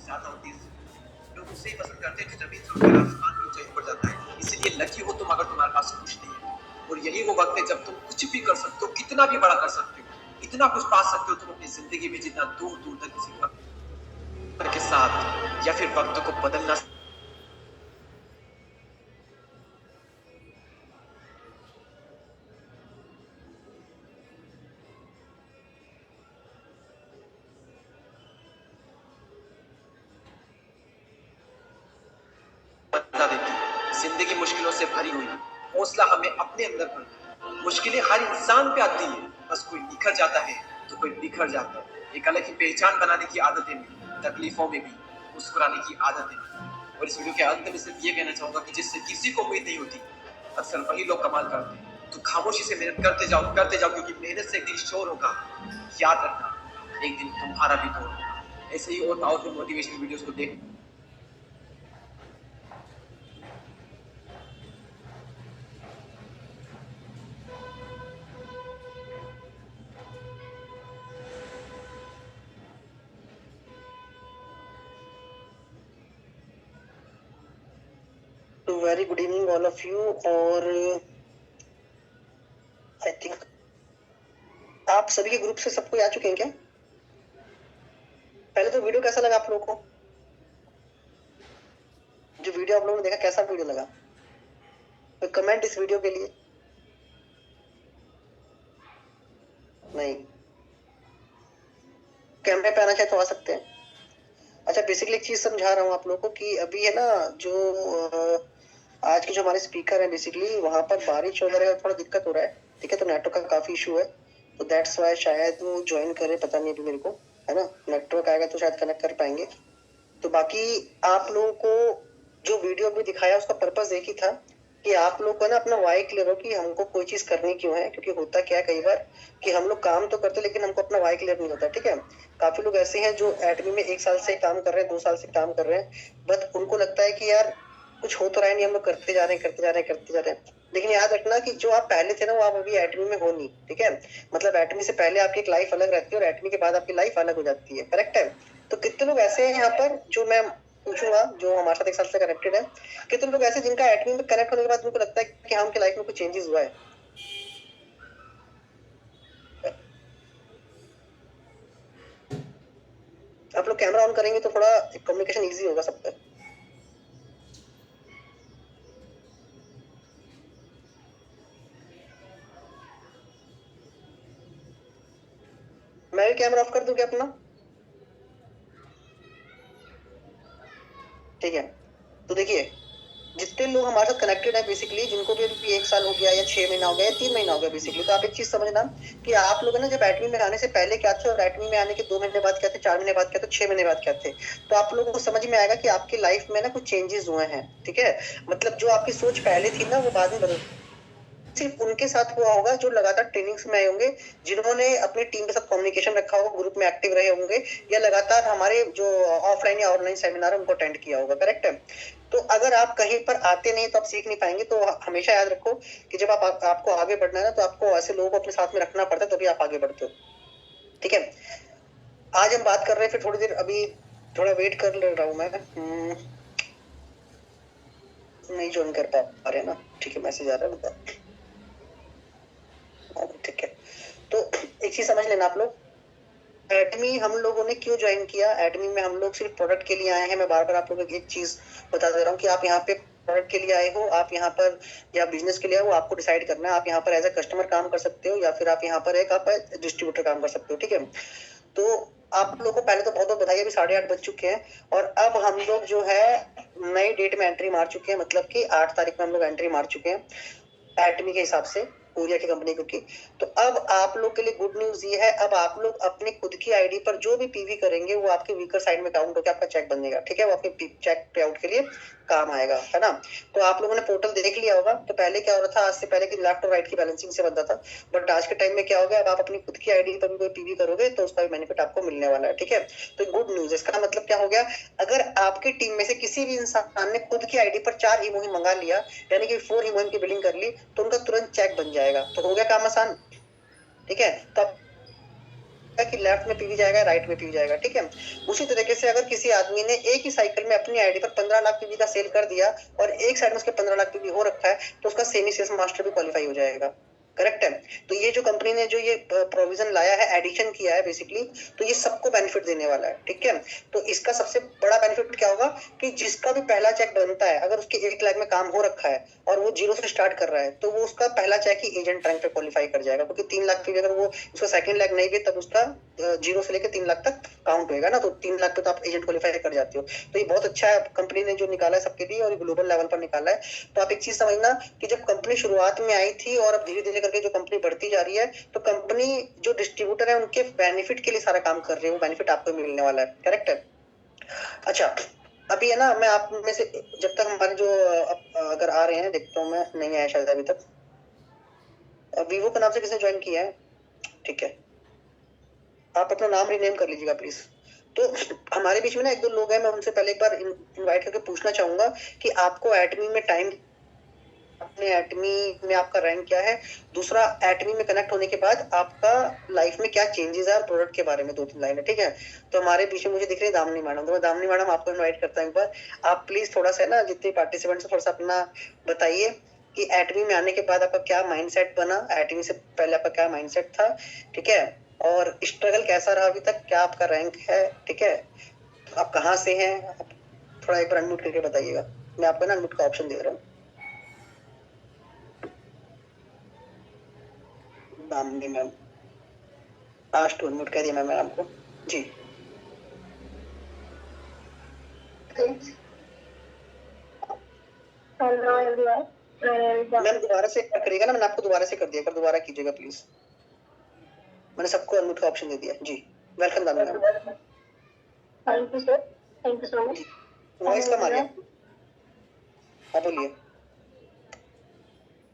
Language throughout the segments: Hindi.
ज्यादा होती है। लोग उसे ही पसंद करते हैं जो जमीन से उठकर आसमान की ऊंचाई पर जाता है। इसीलिए लकी हो तुम अगर तुम्हारे पास कुछ नहीं है, और यही वो वक्त है जब तुम कुछ भी कर सकते हो, कितना भी बड़ा कर सकते हो, इतना कुछ पा सकते हो तुम अपनी जिंदगी में, जितना दूर दूर तक किसी के साथ या फिर वक्त को बदलना बता देती है। जिंदगी मुश्किलों से भरी हुई, हौसला हमें अपने अंदर भरना है। मुश्किलें हर इंसान पे आती है, बस कोई निखर जाता है तो कोई बिखर जाता है। एक अलग ही पहचान बनाने की आदत है मेरी, तकलीफों में भी मुस्कुराने की आदत है मेरी। और इस वीडियो के अंत में सिर्फ ये कहना चाहूंगा कि जिससे किसी को उम्मीद नहीं होती, अक्सर वही लोग कमाल करते हैं। तो खामोशी से मेहनत करते जाओ, क्योंकि मेहनत से एक दिन शोर होगा। याद रखना, एक दिन तुम्हारा भी दौर होगा। ऐसे ही और पावरफुल मोटिवेशनल वीडियोस को देख तो very good evening all of you. और आई थिंक आप सभी के ग्रुप से सब कोई आ चुके हैं क्या? पहले तो वीडियो कैसा लगा आप लोगों को? जो वीडियो आप लोगों ने देखा, कैसा वीडियो लगा? कोई कमेंट इस वीडियो के लिए? नहीं? कैमरे पे आना चाहे तो आ सकते हैं। अच्छा, बेसिकली एक चीज समझा रहा हूँ आप लोगों को कि अभी है ना, जो आज के जो हमारे स्पीकर है, बेसिकली वहां पर बारिश वगैरह थोड़ा दिक्कत हो रहा है। ठीक है, तो नेटवर्क का काफी इशू है, तो दैट्स वाई शायद वो ज्वाइन करे, पता नहीं अभी मेरे को, है ना। नेटवर्क आएगा तो शायद कनेक्ट कर पाएंगे। तो बाकी आप लोगों को जो वीडियो भी दिखाया उसका पर्पस एक ही था कि आप लोग को ना अपना वाई क्लियर हो कि हमको कोई चीज करनी क्यों है। क्योंकि होता क्या है कई बार कि हम लोग काम तो करते लेकिन हमको अपना वाई क्लियर नहीं होता। ठीक है, काफी लोग ऐसे हैं जो एडमी में 1 साल से काम कर रहे हैं, 2 साल से काम कर रहे हैं, बट उनको लगता है कि यार कुछ हो तो रहा है नहीं, हम लोग करते जा रहे हैं करते जा रहे हैं करते जा रहे हैं। लेकिन याद रखना कि जो आप पहले थे ना, वो आप अभी एटमी में हो नहीं। ठीक है, मतलब एटमी से पहले आपकी एक लाइफ अलग रहती है और एटमी के बाद आपकी लाइफ अलग हो जाती है। करेक्ट है? तो कितने लोग ऐसे हैं यहाँ पर, जो मैं पूछूंगा, जो हमारे साथ 1 साल से कनेक्टेड है, कितने लोग ऐसे जिनका एटमी में कनेक्ट होने के बाद उनको लगता है कि हाँ उनकी लाइफ में कुछ चेंजेस हुआ है? आप लोग कैमरा ऑन करेंगे तो थोड़ा कम्युनिकेशन ईजी होगा सब पे। मैं भी कैमरा ऑफ कर दूं क्या अपना? ठीक है, तो देखिए, जितने लोग हमारे साथ कनेक्टेड है, बेसिकली जिनको भी अभी 1 साल हो गया या 6 महीना हो गया या 3 महीना हो गया, बेसिकली तो आप एक चीज समझना कि आप लोग है ना, जब एटमी में आने से पहले क्या थे और एटमी में आने के 2 महीने बाद क्या थे, 4 महीने बाद क्या थे, 6 महीने बाद क्या थे, तो आप लोगों को समझ में आएगा कि आपकी लाइफ में ना कुछ चेंजेस हुए हैं। ठीक है, मतलब जो आपकी सोच पहले थी ना, वो बाद में बदल, सिर्फ उनके साथ हुआ होगा जो लगातार ट्रेनिंग्स में आए होंगे, जिन्होंने अपनी टीम के साथ कम्युनिकेशन रखा होगा, ग्रुप में एक्टिव रहे होंगे, या लगातार हमारे जो ऑफलाइन या ऑनलाइन सेमिनार उनको अटेंड किया होगा। करेक्ट है? तो अगर आप कहीं पर आते नहीं तो आप सीख नहीं पाएंगे। तो हमेशा याद रखो कि जब आपको आगे बढ़ना है ना, तो आपको ऐसे लोगों को अपने साथ में रखना पड़ता है, तभी आप आगे बढ़ते हो। ठीक है, आज हम बात कर रहे हैं, फिर थोड़ी देर अभी थोड़ा वेट कर ले रहा हूँ मैं। नहीं ज्वाइन कर पा रहे ना? ठीक है, मैसेज आ रहा है, बताओ। ठीक है, तो एक चीज समझ लेना आप लोग, एडमी हम लोगों ने क्यों ज्वाइन किया? एडमी में हम लोग सिर्फ प्रोडक्ट के लिए आए हैं। मैं बार बार आप लोगों को एक चीज बता दे रहा हूँ कि आप यहाँ पे प्रोडक्ट के लिए आए हो, आप यहाँ पर या बिजनेस के लिए आए हो, आपको डिसाइड करना है। आप यहाँ पर एज ए कस्टमर काम कर सकते हो या फिर आप यहाँ पर एक आप डिस्ट्रीब्यूटर काम कर सकते हो। ठीक है, तो आप लोगों को पहले तो बहुत बहुत बधाई, अभी 8:30 बज चुके हैं और अब हम लोग जो है नई डेट में एंट्री मार चुके हैं, मतलब कि 8 तारीख में हम लोग एंट्री मार चुके हैं एटमी के हिसाब से, कोरिया की कंपनी को की। तो अब आप लोग के लिए गुड न्यूज ये है, अब आप लोग अपनी खुद की आईडी पर जो भी पीवी करेंगे वो आपके वीकर साइड में काउंट होकर आपका चेक बनेगा। ठीक है, वो आपके चेक पे आउट के लिए काम आएगा, है ना। तो आप लोगों ने पोर्टल देख लिया होगा। तो पहले क्या हो रहा था, आज से पहले कि लेफ्ट और राइट की बैलेंसिंग से बनता था, बट आज के टाइम में क्या हो गया, अब आप अपनी खुद की आईडी पर भी कोई पीवी करोगे तो उसका भी बेनिफिट आपको मिलने वाला है। ठीक है, तो गुड न्यूज, इसका मतलब क्या हो गया, अगर आपकी टीम में से किसी भी इंसान ने खुद की आईडी पर 4 हीमोहिम मंगा लिया, यानी कि 4 हीमोहिम की बिलिंग कर ली, तो उनका तुरंत चेक बन जाएगा। तो हो गया काम आसान। ठीक है, तो कि लेफ्ट में पीवी जाएगा, राइट में पीवी जाएगा, ठीक है। उसी तरीके से अगर किसी आदमी ने एक ही साइकिल में अपनी आईडी पर 15 लाख पीवी का सेल कर दिया और एक साइड में उसके 15 लाख पीवी हो रखा है, तो उसका सेमी सेल्स मास्टर भी क्वालिफाई हो जाएगा। करेक्ट है। तो ये जो कंपनी ने जो ये प्रोविजन लाया है, एडिशन किया है बेसिकली, तो ये सबको बेनिफिट देने वाला है, ठीक है। तो इसका सबसे बड़ा बेनिफिट क्या होगा कि जिसका भी पहला चेक बनता है, अगर उसके 1 लाख में काम हो रखा है और वो 0 से स्टार्ट कर रहा है, तो वो उसका पहला चेक ही एजेंट रैंक पे क्वालिफाई कर जाएगा, क्योंकि 3 लाख पे अगर वो उसका सेकंड लाख नहीं भी, तब उसका 0 से लेकर 3 लाख तक काउंट होएगा ना, तो 3 लाख पे तो आप एजेंट क्वालिफाई कर जाते हो। तो ये बहुत अच्छा है, कंपनी ने जो निकाला है सबके लिए, और ग्लोबल लेवल पर निकाला है। तो आप एक चीज समझना कि जब कंपनी शुरुआत में आई थी और अब धीरे धीरे करके जो कंपनी बढ़ती जा रही है, तो कंपनी जो डिस्ट्रीब्यूटर है उनके बेनिफिट के लिए सारा काम कर रही है, वो बेनिफिट आपको मिलने वाला है। करेक्ट है। अच्छा, अभी है ना, मैं आप में से जब तक हमारे जो अगर आ रहे हैं, देखता हूँ मैं, नहीं आया शायद अभी तक। वीवो के नाम से किसने ज्वाइन किया है? ठीक है, आप अपना नाम रिनेम कर लीजिएगा प्लीज। तो हमारे बीच में ना 1-2 लोग हैं, मैं उनसे पहले एक बार इनवाइट करके पूछना चाहूंगा कि आपको एटमी में टाइम, अपने एटमी में आपका रैंक क्या है, दूसरा एटमी में कनेक्ट होने के बाद आपका लाइफ में क्या चेंजेस है, और प्रोडक्ट के बारे में 2-3 लाइनें, ठीक है। तो हमारे बीच में मुझे दिख रही है दामिनी मैडम, तो मैं दामिनी मैडम आपको इनवाइट करता हूँ एक बार। आप प्लीज थोड़ा सा ना, जितने पार्टिसिपेंट्स थोड़ा सा अपना बताइए कि एटमी में आने के बाद आपका क्या माइंडसेट बना, एटमी से पहले आपका क्या माइंडसेट था, ठीक है, और स्ट्रगल कैसा रहा अभी तक, क्या आपका रैंक है, ठीक है, आप कहाँ से हैं, आप थोड़ा एक बार अनम्यूट करके बताइएगा। मैं आपको ना अनम्यूट का ऑप्शन दे रहा हूँ। दामिनी मैम, आज टू अनम्यूट कह दिया मैम आपको जी। हेलो एवरीवन, मैम दोबारा से करिएगा ना, मैंने आपको दोबारा से कर दिया, पर दोबारा कीजिएगा प्लीज। मैंने सबको अनम्यूट का ऑप्शन दे दिया जी। Welcome Damini ma'am. Thank you sir, thank you so much. Voice कम आ रही है, हाँ बोलिए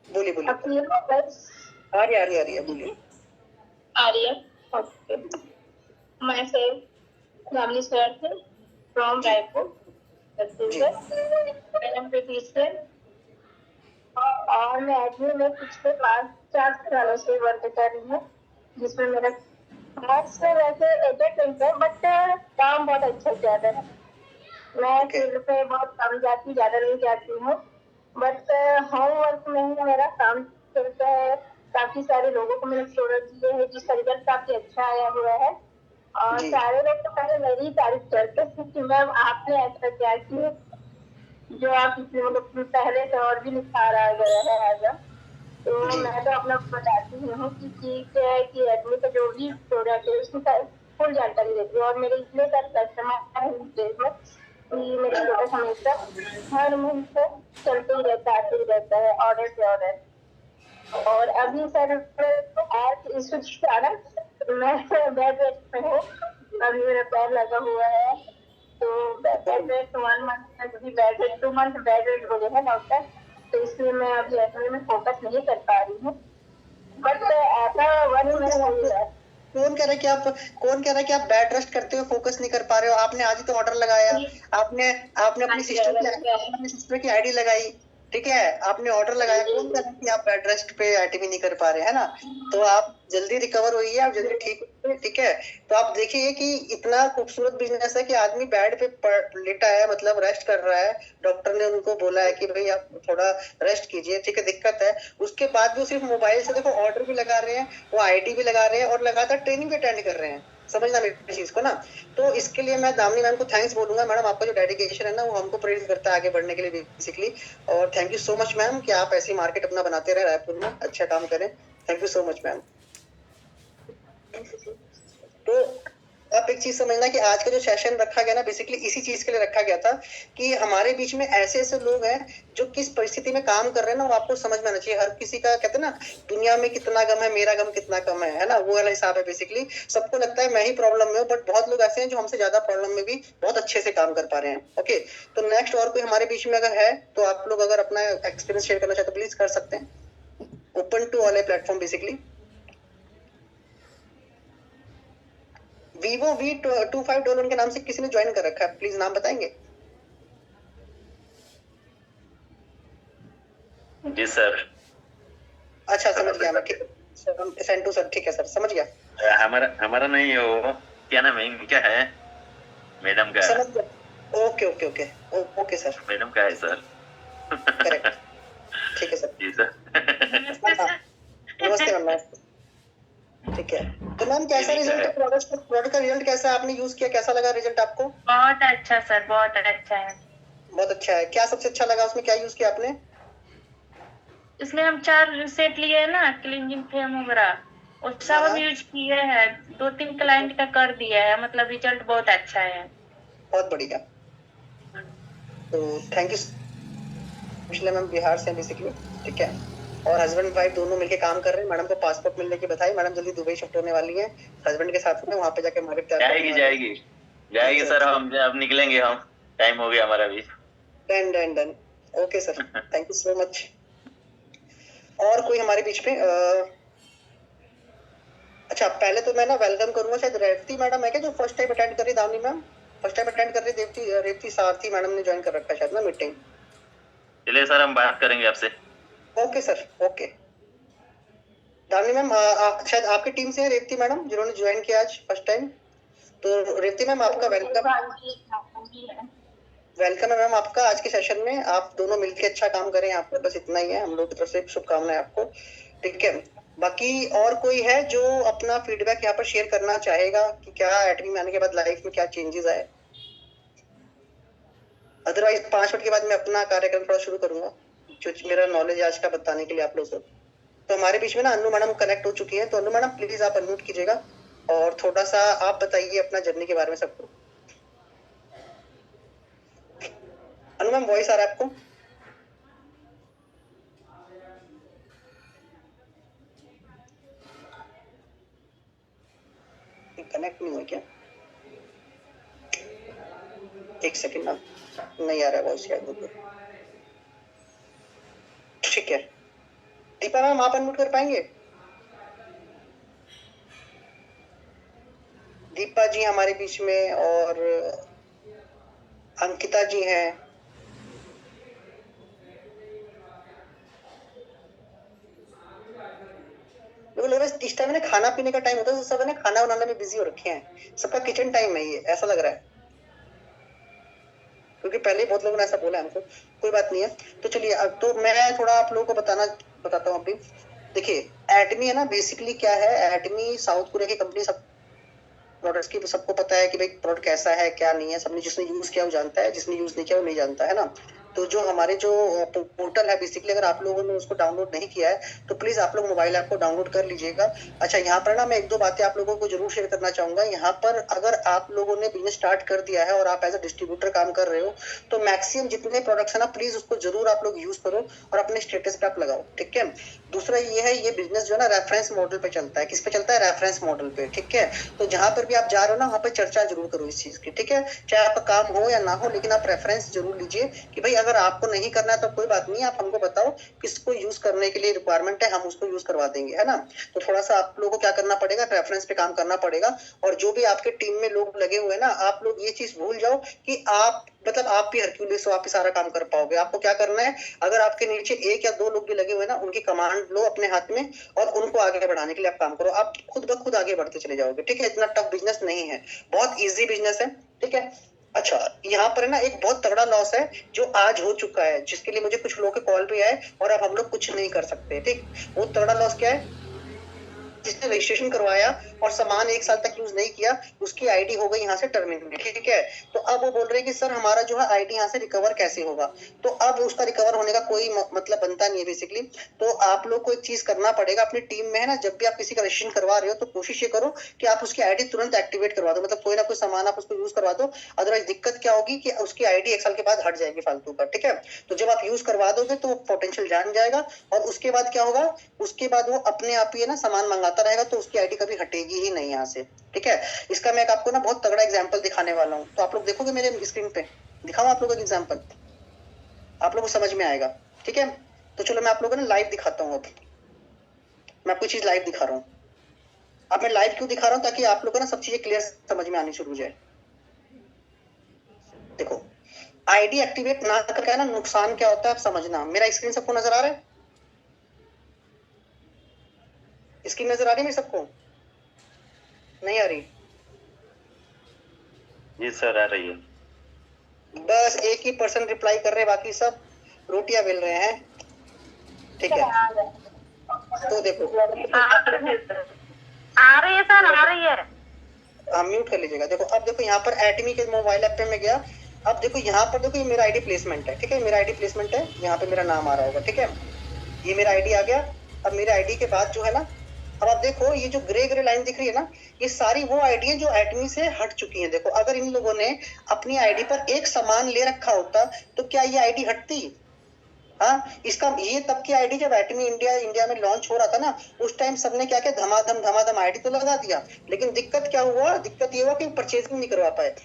बोलिए बोलिए। अपनी वॉइस आ रही आ रही है, बोलिए। आ रही है? ओके। मैं से दामिनी सर थे फ्रॉम रायपुर, छत्तीसगढ़। मेरा नाम प्रीति है और मैं एडमी में पिछले 4 सालों से वर्क कर रही हूँ, जिसमें मेरा मैथ्स में वैसे 88 है, बट काम बहुत अच्छा चल रहा है। मैं फील्ड पे बहुत कम जाती, ज्यादा नहीं जाती हूँ, बट होमवर्क में ही मेरा काम चलता है। काफी सारे लोगों को मैंने प्रोडक्ट दिए हैं जिसका रिजल्ट काफी अच्छा आया हुआ है, और सारे लोग तो पहले मेरी तारीफ करते हैं कि मैम आपने ऐसा क्या किया जो आप मतलब पहले से और भी निखार आ गया है आगे। तो मैं तो अपना बताती हूँ कि ठीक है कि एडमी का जो भी प्रोडक्ट है उसकी फुल जानकारी देती हूँ, और मेरे इतने सारे कस्टमर हैं कि मेरा प्रोडक्ट हमेशा हर मंथ से चलते ही रहता है, आते ही रहता है, ऑर्डर से ऑर्डर। और अभी सर आज इस कारण मैं बेड रेस्ट में हूँ, अभी मेरा पैर लगा हुआ है, तो बेड रेस्ट 1 मंथ तक भी bed rest 2 month bed rest हो गया है डॉक्टर, तो इसलिए मैं अभी एडमिट में फोकस नहीं कर पा रही हूँ, बट ऐसा 1 महीना हो गया। कौन कह रहा है कि आप बेड रेस्ट करते हो, फोकस नहीं कर पा रहे हो? आपने आज ही तो ऑर्डर लगाया, आपने अपनी सिस्टर की आईडी लगाई, ठीक है, आपने ऑर्डर लगाया, कौन कह रहा है कि आप बेड रेस्ट पे एटीवी नहीं कर पा रहे, है ना? तो आप जल्दी रिकवर होइए, आप जल्दी ठीक होइए, ठीक है। तो आप देखिए कि इतना खूबसूरत बिजनेस है कि आदमी बेड पे लेटा है, मतलब रेस्ट कर रहा है, डॉक्टर ने उनको बोला है कि भाई आप थोड़ा रेस्ट कीजिए, ठीक है, दिक्कत है, उसके बाद भी वो सिर्फ मोबाइल से देखो ऑर्डर भी लगा रहे हैं, वो आईडी भी लगा रहे हैं, और लगातार ट्रेनिंग भी अटेंड कर रहे हैं, समझना मेरी चीज को ना। तो इसके लिए मैं दामिनी मैम को थैंक्स बोलूंगा। मैडम आपका जो डेडिकेशन है ना, वो हमको प्रेरित करता है आगे बढ़ने के लिए बेसिकली, और thank you so much ma'am कि आप ऐसी मार्केट अपना बनाते रहे, रायपुर में अच्छा काम करें। Thank you so much ma'am. तो आप एक चीज समझना कि आज का जो सेशन रखा गया ना, बेसिकली इसी चीज के लिए रखा गया था कि हमारे बीच में ऐसे ऐसे लोग हैं जो किस परिस्थिति में काम कर रहे हैं ना, वो आपको समझ में आना चाहिए। हर किसी का कहते हैं ना, दुनिया में कितना गम है, मेरा गम कितना कम है ना, वो वाला हिसाब है बेसिकली। सबको लगता है मैं ही प्रॉब्लम में हूँ, बट बहुत लोग ऐसे हैं जो हमसे ज्यादा प्रॉब्लम में भी बहुत अच्छे से काम कर पा रहे हैं। ओके, तो नेक्स्ट और कोई हमारे बीच में अगर है तो आप लोग अगर अपना एक्सपीरियंस शेयर करना चाहते तो प्लीज कर सकते हैं। Open to all a platform basically. Vivo V25 के नाम से किसी ने ज्वाइन कर रखा है, प्लीज नाम बताएंगे? जी सर। अच्छा, समझ गया मैं, ठीक सेंटू सर, ठीक है सर, समझ गया। हमारा नहीं है वो, क्या नाम है इनका है, मैडम का। समझ गया, okay okay okay okay sir, madam का है सर। करेक्ट, ठीक है सर। जी सर। नमस्ते मैम। ठीक है, तो मैम कैसा रिजल्ट, प्रोडक्ट का रिजल्ट कैसा है, आपने यूज किया, कैसा लगा रिजल्ट आपको? बहुत अच्छा सर, बहुत अच्छा है। बहुत अच्छा है। क्या सबसे अच्छा लगा उसमें, क्या यूज किया आपने? इसमें हम 4 सेट लिए है ना, क्लींजिंग फेम वगैरह, वो सब हम यूज किए हैं, 2-3 क्लाइंट का कर दिया है, मतलब रिजल्ट बहुत अच्छा है। बहुत बढ़िया। तो थैंक यू। पिछले मैम बिहार से बेसिकली, ठीक है, और हस्बैंड वाइफ दोनों मिलके काम कर रहे हैं। मैडम को पासपोर्ट मिलने की बधाई। मैडम जल्दी दुबई शिफ्ट होने वाली है हस्बैंड के साथ में, वहाँ पे जाके मार्केट जाएगी सर, हम अब निकलेंगे, हम टाइम हो गया हमारा भी। Done. Okay sir, thank you so much. और कोई हमारे बीच में अच्छा, पहले तो मैं ना वेलकम करूंगा, शायद रेवती मैडम है क्या जो फर्स्ट टाइम अटेंड कर रही, दावनी मैम फर्स्ट टाइम अटेंड कर रही, रेवती सारथी मैडम ने ज्वाइन कर रखा है शायद ना मीटिंग। चलिए सर, हम बात करेंगे आपसे। Okay sir, okay. Davni ma'am शायद आपकी टीम से है रेवती मैडम जिन्होंने ज्वाइन किया आज फर्स्ट टाइम। तो रेवती मैम आपका वेलकम है मैम आपका आज के सेशन में। आप दोनों मिलकर अच्छा काम करें यहाँ पर, बस इतना ही है हम लोग की तरफ से, शुभकामनाएं आपको, ठीक है। बाकी और कोई है जो अपना फीडबैक यहाँ पर शेयर करना चाहेगा कि क्या एटमी में आने के बाद लाइफ में क्या चेंजेस आए? अदरवाइज 5 मिनट के बाद मैं अपना कार्यक्रम थोड़ा शुरू करूंगा, जो मेरा नॉलेज आज का बताने के लिए आप लोग को। तो हमारे बीच में ना अनु मैडम कनेक्ट हो चुकी है, तो अनु मैडम प्लीज आप अनम्यूट कीजिएगा और थोड़ा सा आप बताइए अपना जर्नी के बारे में सबको। अनु मैम वॉइस आ रहा है आपको? कनेक्ट नहीं हुआ क्या? एक सेकंड ना, नहीं आ रहा है वॉइस याद। ठीक है, दीपा मैम आप अनम्यूट कर पाएंगे? दीपा जी हमारे बीच में, और अंकिता जी हैं। इस टाइम में खाना पीने का टाइम होता है, तो सब है ना खाना बनाने में बिजी हो रखे हैं, सबका किचन टाइम है ये, ऐसा लग रहा है, क्योंकि पहले ही बहुत लोगों ने ऐसा बोला हमको। कोई बात नहीं है, तो चलिए अब तो मैं थोड़ा आप लोगों को बताता हूँ अभी। देखिए एटमी है ना, बेसिकली क्या है, एटमी साउथ कोरिया की कंपनी, सब प्रोडक्ट्स की सबको पता है कि भाई प्रोडक्ट कैसा है क्या नहीं है, सबने जिसने यूज किया वो जानता है, जिसने यूज नहीं किया वो नहीं जानता है ना। तो जो हमारे जो पोर्टल है बेसिकली, अगर आप लोगों ने उसको डाउनलोड नहीं किया है तो प्लीज आप लोग मोबाइल ऐप को डाउनलोड कर लीजिएगा। अच्छा, यहाँ पर ना मैं 1-2 बातें आप लोगों को जरूर शेयर करना चाहूंगा। यहाँ पर अगर आप लोगों ने बिजनेस स्टार्ट कर दिया है और आप एज अ डिस्ट्रीब्यूटर काम कर रहे हो, तो मैक्सिमम जितने प्रोडक्ट्स है ना, प्लीज उसको जरूर आप लोग यूज करो और अपने स्टेटस पे आप लगाओ, ठीक है। दूसरा ये है, ये बिजनेस जो है ना रेफरेंस मॉडल पे चलता है। किस पे चलता है? रेफरेंस मॉडल पे, ठीक है। तो जहां पर भी आप जा रहे हो ना, वहां पर चर्चा जरूर करो इस चीज की, ठीक है। चाहे आपका काम हो या ना हो, लेकिन आप रेफरेंस जरूर लीजिए कि भाई अगर आपको नहीं करना है तो कोई बात नहीं, आप हमको बताओ किसको यूज करने के लिए रिक्वायरमेंट है, हम उसको यूज करवा देंगे, है ना। तो थोड़ा सा आप लोगों को क्या करना पड़ेगा, रेफरेंस पे काम करना पड़ेगा। और जो भी आपके टीम में लोग लगे हुए हैं ना, आप लोग ये चीज भूल जाओ कि आप मतलब आप भी हरक्यूलिस हो, आप ही सारा काम कर पाओगे। आपको क्या करना है, अगर आपके नीचे 1 या 2 लोग भी लगे हुए ना, उनकी कमांड लो अपने हाथ में और उनको आगे बढ़ाने के लिए आप काम करो। आप खुद ब खुद आगे बढ़ते चले जाओगे, ठीक है। इतना टफ बिजनेस नहीं है, बहुत इजी बिजनेस है, ठीक है। अच्छा, यहाँ पर ना एक बहुत तगड़ा लॉस है जो आज हो चुका है, जिसके लिए मुझे कुछ लोगों के कॉल भी आए और अब हम लोग कुछ नहीं कर सकते, ठीक। वो तगड़ा लॉस क्या है, जिसने रजिस्ट्रेशन करवाया और सामान 1 साल तक यूज नहीं किया, उसकी आईडी हो गई यहाँ से टर्मिनेट, ठीक है। तो अब वो बोल रहे हैं कि सर हमारा जो है आईडी यहाँ से रिकवर कैसे होगा। तो अब उसका रिकवर होने का कोई मतलब बनता नहीं है बेसिकली। तो आप लोग को एक चीज करना पड़ेगा अपनी टीम में, है ना, जब भी आप किसी का रजिस्ट्रेशन करवा रहे हो तो कोशिश ये करो कि आप उसकी आईडी तुरंत एक्टिवेट करवा दो, मतलब कोई ना कोई सामान आप उसको यूज करवा दो। अदरवाइज दिक्कत क्या होगी कि उसकी आईडी 1 साल के बाद हट जाएगी फालतू का, ठीक है। तो जब आप यूज करवा दोगे तो वो पोटेंशियल जान जाएगा, और उसके बाद क्या होगा, उसके बाद वो अपने आप ही है ना सामान मंगाता रहेगा, तो उसकी आईडी कभी हटेगी ही नहीं यहाँ से, ठीक है। इसका मैं आपको ना बहुत तगड़ा एग्जांपल दिखाने वाला हूँ, तो आप लोग देखोगे मेरे स्क्रीन पे, दिखाऊं आप लोगों को एग्जांपल, आप लोगों को समझ में आएगा, ठीक है। तो चलो मैं आप लोगों को ना लाइव दिखाता हूँ। अब मैं आपको चीज लाइव दिखा रहा हूँ। अब मैं लाइव क्यों दिखा रहा हूँ, ताकि आप लोगों को ना सब चीजें क्लियर समझ में आनी शुरू हो जाए। देखो, आईडी एक्टिवेट ना करके ना नुकसान क्या होता है आप समझना। मेरा स्क्रीन सबको नजर आ रहा है? स्क्रीन नजर आ रही है मेरी सबको? नहीं आ रही? जी सर आ रही है। बस एक ही पर्सन रिप्लाई कर रहे हैं, बाकी सब रोटियां बेल रहे हैं। ठीक है, तो देखो आ रही है सर, आ रही है। आप म्यूट कर लीजिएगा। देखो अब देखो यहाँ पर एटमी के मोबाइल ऐप पे मैं गया। अब देखो यहाँ पर देखो ये मेरा आईडी प्लेसमेंट है, ठीक है, मेरा आईडी प्लेसमेंट है, यहाँ पे मेरा नाम आ रहा होगा, ठीक है, ये मेरा आईडी आ गया। अब मेरे आईडी के बाद जो है ना, अब आप देखो ये जो ग्रे ग्रे लाइन दिख रही है ना, ये सारी वो आईडी है जो एटमी से हट चुकी है। देखो अगर इन लोगों ने अपनी आईडी पर एक सामान ले रखा होता तो क्या ये आईडी हटती? हाँ, इसका ये तब की आईडी जब एटमी इंडिया में लॉन्च हो रहा था ना, उस टाइम सबने क्या किया, धमाधम आईडी तो लगा दिया। लेकिन दिक्कत क्या हुआ, दिक्कत ये हुआ कि परचेजिंग नहीं करवा पाए।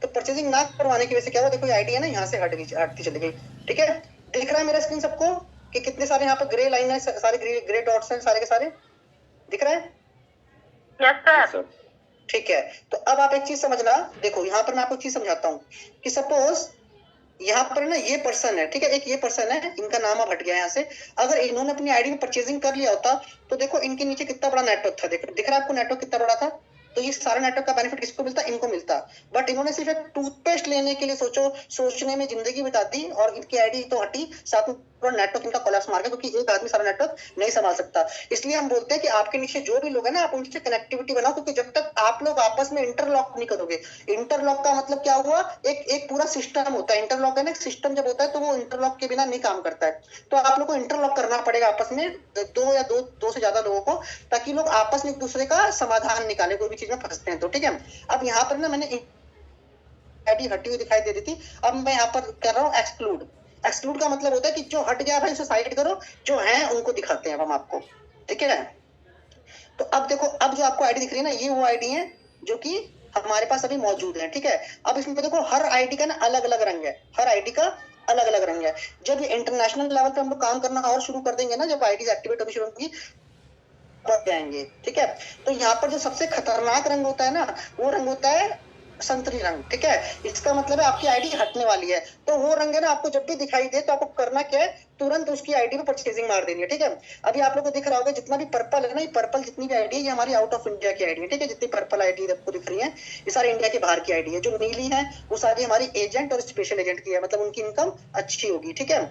तो परचेजिंग ना करवाने की वजह से क्या हुआ, देखो आईडी है ना यहाँ से हटती चली गई। ठीक है, दिख रहा है मेरा स्क्रीन सबको कि कितने सारे यहाँ पर ग्रे लाइन है, सारे ग्रे डॉट्स हैं, सारे के सारे दिख रहा है? Yes sir. ठीक है, तो अब आप एक चीज समझना। देखो यहाँ पर मैं आपको चीज समझाता हूँ कि सपोज यहाँ पर ना ये पर्सन है, ठीक है, एक ये पर्सन है, इनका नाम अब हट गया यहाँ से। अगर इन्होंने अपनी आईडी में परचेजिंग कर लिया होता तो देखो इनके नीचे कितना बड़ा नेटवर्क था। देखो दिख रहा है आपको नेटवर्क कितना बड़ा था? तो ये सारा नेटवर्क का बेनिफिट किसको मिलता? इनको मिलता। बट इन्होंने सिर्फ एक टूथपेस्ट लेने के लिए सोचने में जिंदगी बिता दी और इनकी आईडी तो हटी, साथ में पूरा नेटवर्क इनका कोलैप्स मार गया, क्योंकि एक आदमी सारा नेटवर्क नहीं संभाल सकता। इसलिए हम बोलते हैं कि आपके नीचे जो भी लोग है ना, आप उनसे कनेक्टिविटी बनाओ, क्योंकि जब तक आप लोग आपस में इंटरलॉक नहीं करोगे। इंटरलॉक का मतलब क्या हुआ, एक पूरा सिस्टम होता है। इंटरलॉक है ना, सिस्टम जब होता है तो वो इंटरलॉक के बिना नहीं काम करता है। तो आप लोग को इंटरलॉक करना पड़ेगा आपस में, दो से ज्यादा लोगों को, ताकि लोग आपस में एक दूसरे का समाधान निकाले, कोई भी चीज में फंसते हैं तो। ठीक है, अब यहाँ पर ना मैंने आईडी हटी हुई दिखाई दे रही थी, अब मैं यहाँ पर कर रहा हूँ एक्सक्लूड। एक्सक्लूड का मतलब होता है कि जो हट गया भाई उसे साइड करो, जो है उनको दिखाते हैं हम आपको। ठीक है, तो अब देखो, अब जो आपको आईडी दिख रही है ना, ये वो आईडी है जो कि हमारे पास अभी मौजूद है। ठीक है, अब इसमें देखो हर आईडी का ना अलग अलग रंग है, हर आईडी का अलग अलग रंग है। जब ये इंटरनेशनल लेवल पे हम लोग काम करना और शुरू कर देंगे ना, जब आईडी एक्टिवेट होनी शुरू होगी बढ़ जाएंगे। ठीक है, तो यहाँ पर जो सबसे खतरनाक रंग होता है ना, वो रंग होता है संतरी रंग। ठीक है, इसका मतलब है आपकी आईडी हटने वाली है। तो वो रंग है ना, आपको जब भी दिखाई दे तो आपको करना क्या है, तुरंत उसकी आईडी में परचेजिंग मार देनी है। ठीक है, अभी आप लोगों को दिख रहा होगा जितना भी पर्पल है ना, ये पर्पल जितनी भी आईडी है, ये हमारी आउट ऑफ इंडिया की आईडी है। ठीक है, जितनी पर्पल आईडी आपको दिख रही है, ये सारी इंडिया के बाहर की आईडी है। जो नीली है वो सारी हमारी एजेंट और स्पेशल एजेंट की है, मतलब उनकी इनकम अच्छी होगी। ठीक है,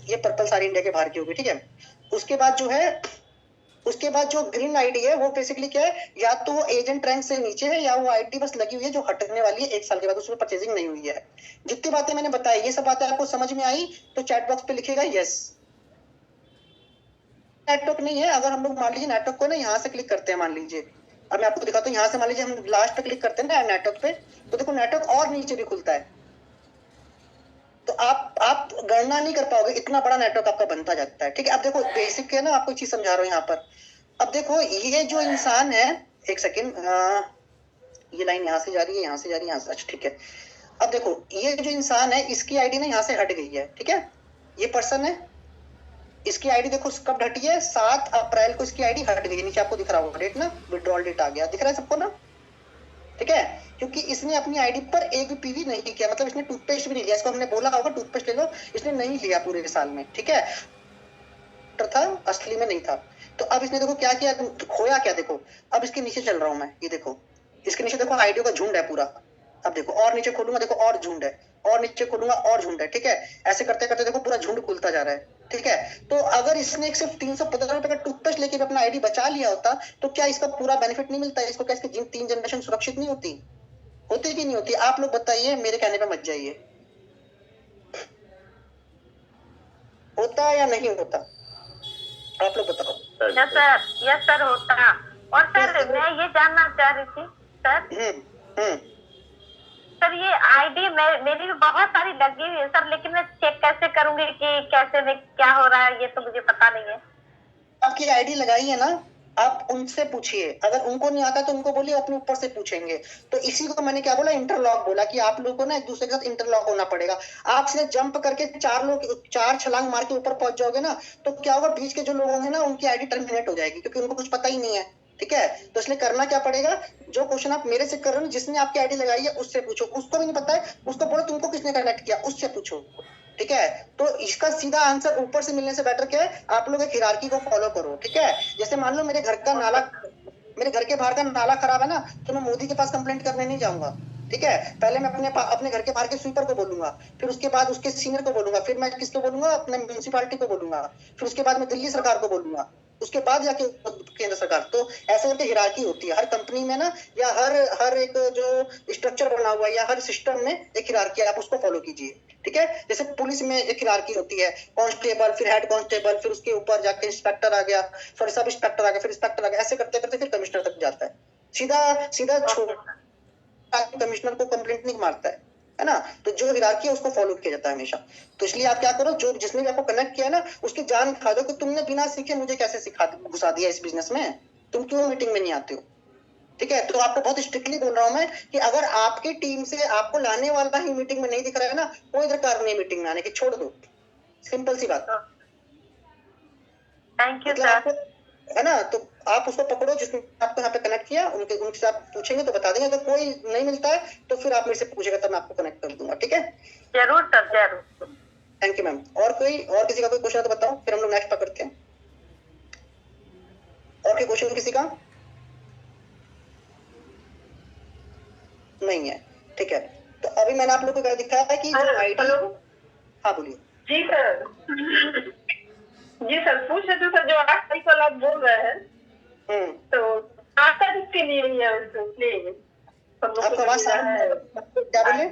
ये पर्पल सारी इंडिया के बाहर की होगी। ठीक है, उसके बाद जो है, उसके बाद जो ग्रीन आईडी है वो बेसिकली क्या है, या तो वो एजेंट रैंक से नीचे है, या वो आईडी बस लगी हुई है जो हटने वाली है 1 साल के बाद, उसमें परचेजिंग नहीं हुई है। जितनी बातें मैंने बताई, ये सब बातें आपको समझ में आई तो चैट बॉक्स पे लिखिएगा यस। नेटवर्क नहीं है, अगर हम लोग मान लीजिए नेटवर्क को ना यहाँ से क्लिक करते हैं, मान लीजिए, अब मैं आपको दिखाता हूँ, यहाँ से मान लीजिए हम लास्ट पे क्लिक करते हैं ना नेटवर्क पे, तो देखो नेटवर्क और नीचे भी खुलता है। तो आप गणना नहीं कर पाओगे, इतना बड़ा नेटवर्क आपका बनता जाता है। ठीक है, अब देखो बेसिक है ना, आपको चीज समझा रहा हूँ यहाँ पर। अब देखो ये जो इंसान है, एक सेकेंड, ये लाइन यहाँ से जा रही है, यहाँ से जा रही है, यहाँ से, अच्छा ठीक है। अब देखो ये जो इंसान है, इसकी आईडी ना यहाँ से हट गई है। ठीक है, ये पर्सन है, इसकी आईडी देखो कब हटी है, 7 अप्रैल को इसकी आईडी हट गई। नीचे आपको दिख रहा होगा डेट ना, विड्रॉल डेट आ गया, दिख रहा है सबको ना? ठीक है, क्योंकि इसने अपनी आईडी पर एक भी पीवी नहीं किया, मतलब इसने टूथपेस्ट भी नहीं लिया। इसको हमने बोला होगा टूथपेस्ट ले लो, इसने नहीं लिया पूरे साल में। ठीक है, था असली में नहीं था। तो अब इसने देखो क्या किया, खोया क्या, देखो अब इसके नीचे चल रहा हूं मैं, ये देखो इसके नीचे देखो आईडियो का झुंड है पूरा। अब देखो और नीचे खोलूंगा, देखो और झुंड है, और नीचे खोलूंगा और झुंड है। ठीक है, ऐसे करते करते देखो पूरा झुंड खुलता जा रहा है। ठीक है, तो अगर इसने सिर्फ 315 रुपए का टूथपेस्ट लेके अपना आईडी बचा लिया होता तो क्या इसका पूरा बेनिफिट नहीं मिलता? इसको क्या इसकी 3 जनरेशन सुरक्षित नहीं होती? होती कि नहीं होती? आप लोग बताइए, मेरे कहने पे मत जाइए। होता या नहीं होता, आप लोग बताओ। यस सर होता। और सर मैं ये जानना चाह रही थी सर, सर ये आईडी मेरी भी बहुत सारी लगी हुई है सर, लेकिन मैं चेक कैसे करूंगी कि कैसे में क्या हो रहा है, ये तो मुझे पता नहीं है। आपकी आईडी लगाई है ना, आप उनसे पूछिए, अगर उनको नहीं आता तो उनको बोलिए अपने ऊपर से पूछेंगे। तो इसी को मैंने क्या बोला, इंटरलॉक बोला, कि आप लोगों को ना एक दूसरे के साथ इंटरलॉक होना पड़ेगा। आप सीधे जंप करके 4 छलांग मार के ऊपर पहुंच जाओगे ना, तो क्या होगा, बीच के जो लोग होंगे ना उनकी आईडी टर्मिनेट हो जाएगी, क्योंकि उनको कुछ पता ही नहीं है। ठीक है, तो इसलिए करना क्या पड़ेगा, जो क्वेश्चन आप मेरे से कर रहे हो, जिसने आपकी आईडी लगाई है उससे पूछो। उसको भी नहीं पता है, उसको बोलो तुमको किसने कनेक्ट किया, उससे पूछो। ठीक है। तो इसका सीधा आंसर ऊपर से मिलने से बेटर क्या है, आप लोग एक हिरार्की को फॉलो करो, ठीक है। जैसे मान लो मेरे घर के बाहर का नाला खराब है ना, तो मैं मोदी के पास कंप्लेंट करने नहीं जाऊंगा, ठीक है। पहले मैं अपने घर के बाहर के स्वीपर को बोलूंगा, फिर उसके बाद उसके सीनियर को बोलूंगा, फिर मैं किसको बोलूंगा, अपने म्यूनिसिपालिटी को बोलूंगा, फिर उसके बाद मैं दिल्ली सरकार को बोलूंगा, उसके बाद जाके केंद्र सरकार। तो ऐसे करके हिरार्की होती है हर कंपनी में ना, या हर एक जो स्ट्रक्चर बना हुआ है या हर सिस्टम में एक हिरार्की, आप उसको फॉलो कीजिए, ठीक है। जैसे पुलिस में एक हिरार्की होती है, कांस्टेबल, फिर हेड कांस्टेबल, फिर उसके ऊपर जाके इंस्पेक्टर आ गया, फिर सब इंस्पेक्टर आ गया, फिर इंस्पेक्टर आ गया, ऐसे करते करते फिर कमिश्नर तक जाता है। सीधा कमिश्नर को कंप्लेंट नहीं मारता है ना। तो जो हिरार्की है उसको फॉलो किया जाता है हमेशा। तो इसलिए आप क्या करो, जो जिसने भी आपको कनेक्ट किया ना, उसकी जान खा दो कि तुमने बिना सीखे मुझे कैसे घुसा दिया इस बिजनेस में, तुम क्यों मीटिंग में नहीं आते हो, ठीक है। तो आपको बहुत स्ट्रिक्टली बोल रहा हूं मैं कि अगर आपकी टीम से आपको लाने वाला ही मीटिंग में नहीं दिख रहा है ना, कोई दरकार नहीं मीटिंग में आने की, छोड़ दो, सिंपल सी बात। थैंक यू मतलब सर। आपको है ना, तो आप उसको उनको जिसने आपको यहाँ पे कनेक्ट किया, उनसे आप पूछेंगे तो बता देंगे। अगर कोई नहीं मिलता है तो फिर आप मेरे से पूछेगा, तब मैं आपको कनेक्ट कर दूंगा, ठीक है। जरूर सर, जरूर। Thank you ma'am. और किसी का कोई क्वेश्चन है तो बताओ, फिर हम लोग नेक्स्ट पकड़ते हैं। और कोई क्वेश्चन किसी का नहीं है, ठीक है। तो अभी मैंने आप लोग को क्या दिखाया है कि जो आईडी, हाँ बोलिए। जी सर, जी सर, पूछ रहे थे सर, जो 8 तारीख वाला आप बोल रहे हैं, तो 8 तारीख के लिए ही है प्लीज। आपका आवाज क्या बोले,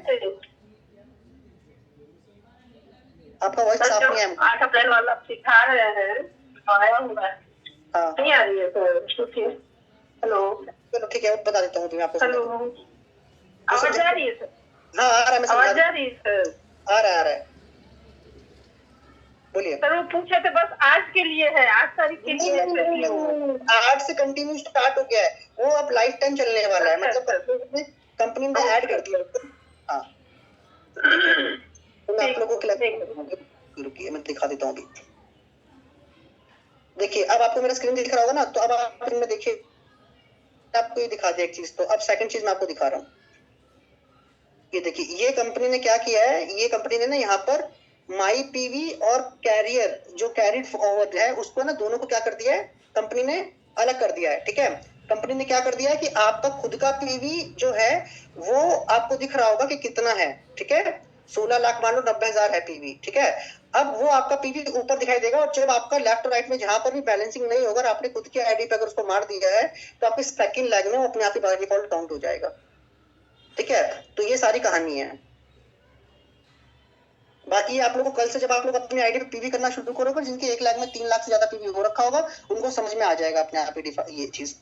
आपका वॉइस साफ नहीं है। 8 अप्रैल वाला आप सिखा रहे हैं, आया हुआ है, हाँ नहीं आ रही है सर। हेलो, चलो ठीक है, बता देता हूँ मैं आपको। हेलो, आवाज आ रही है सर? हाँ आ रहा है, मैं आवाज आ रही है सर? आ रहा है, बोलिए। सर वो पूछे थे बस आज के लिए है, 8 तारीख के लिए है। 8 से कंटिन्यू स्टार्ट हो गया है, वो अब लाइफ टाइम चलने वाला है, मतलब कंपनी ने ऐड कर दिया उसको। हाँ तो मैं आप लोगों को रुकिए, मैं दिखा देता हूँ अभी। देखिए अब आपको मेरा स्क्रीन दिख रहा होगा ना, तो अब आप इनमें देखिए, आपको ये दिखा दिया एक चीज। तो अब सेकंड चीज मैं आपको दिखा रहा हूँ, ये देखिए, ये कंपनी ने क्या किया है, ये कंपनी ने ना यहाँ पर माई पीवी और कैरियर जो कैरिड फॉरवर्ड है उसको ना, दोनों को क्या कर दिया है कंपनी ने, अलग कर दिया है, ठीक है। कंपनी ने क्या कर दिया है कि आपका खुद का पीवी जो है वो आपको दिख रहा होगा कि कितना है, ठीक है। 16 लाख मान लो 90,000 है पीवी, ठीक है। अब वो आपका पीवी ऊपर दिखाई देगा, और जब आपका लेफ्ट और राइट में जहां पर भी बैलेंसिंग नहीं होगा, आपने खुद की आईडी पे अगर उसको मार दिया है, तो आपके सेकंड लेग में वो अपने आप ही बाय डिफॉल्ट काउंट हो जाएगा, ठीक है। तो ये सारी कहानी है। बाकी आप लोगों को कल से जब आप लोग अपनी आईडी पे पीवी करना शुरू करोगे, जिनके 1 लाख में 3 लाख से ज्यादा पीवी हो रखा होगा, उनको समझ में आ जाएगा अपने आप ही ये चीज,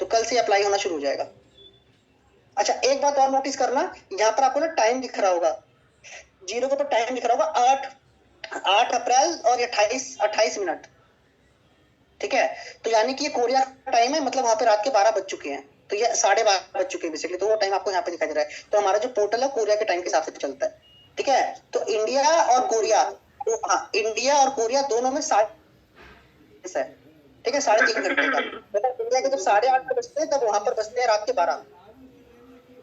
तो कल से अप्लाई होना शुरू हो जाएगा। अच्छा एक बात और नोटिस करना, यहाँ पर आपको ना टाइम दिख रहा होगा, 0 के ऊपर टाइम दिख रहा होगा, 8 अप्रैल और 28 मिनट, ठीक है। तो यानी कि ये कोरिया टाइम है, मतलब वहां पे रात के 12 बज चुके हैं, तो ये 12:30 बज चुके हैं बेसिकली। तो वो टाइम आपको यहाँ पे दिखाई दे रहा है। तो हमारा जो पोर्टल है कोरिया के टाइम के हिसाब से चलता है, ठीक है। तो इंडिया और कोरिया, तो हाँ इंडिया और कोरिया दोनों में 3.5 है, ठीक है, 3.5 घंटे का। मतलब इंडिया के जब 8:30 बजते हैं, तब वहां पर बजते हैं रात के 12,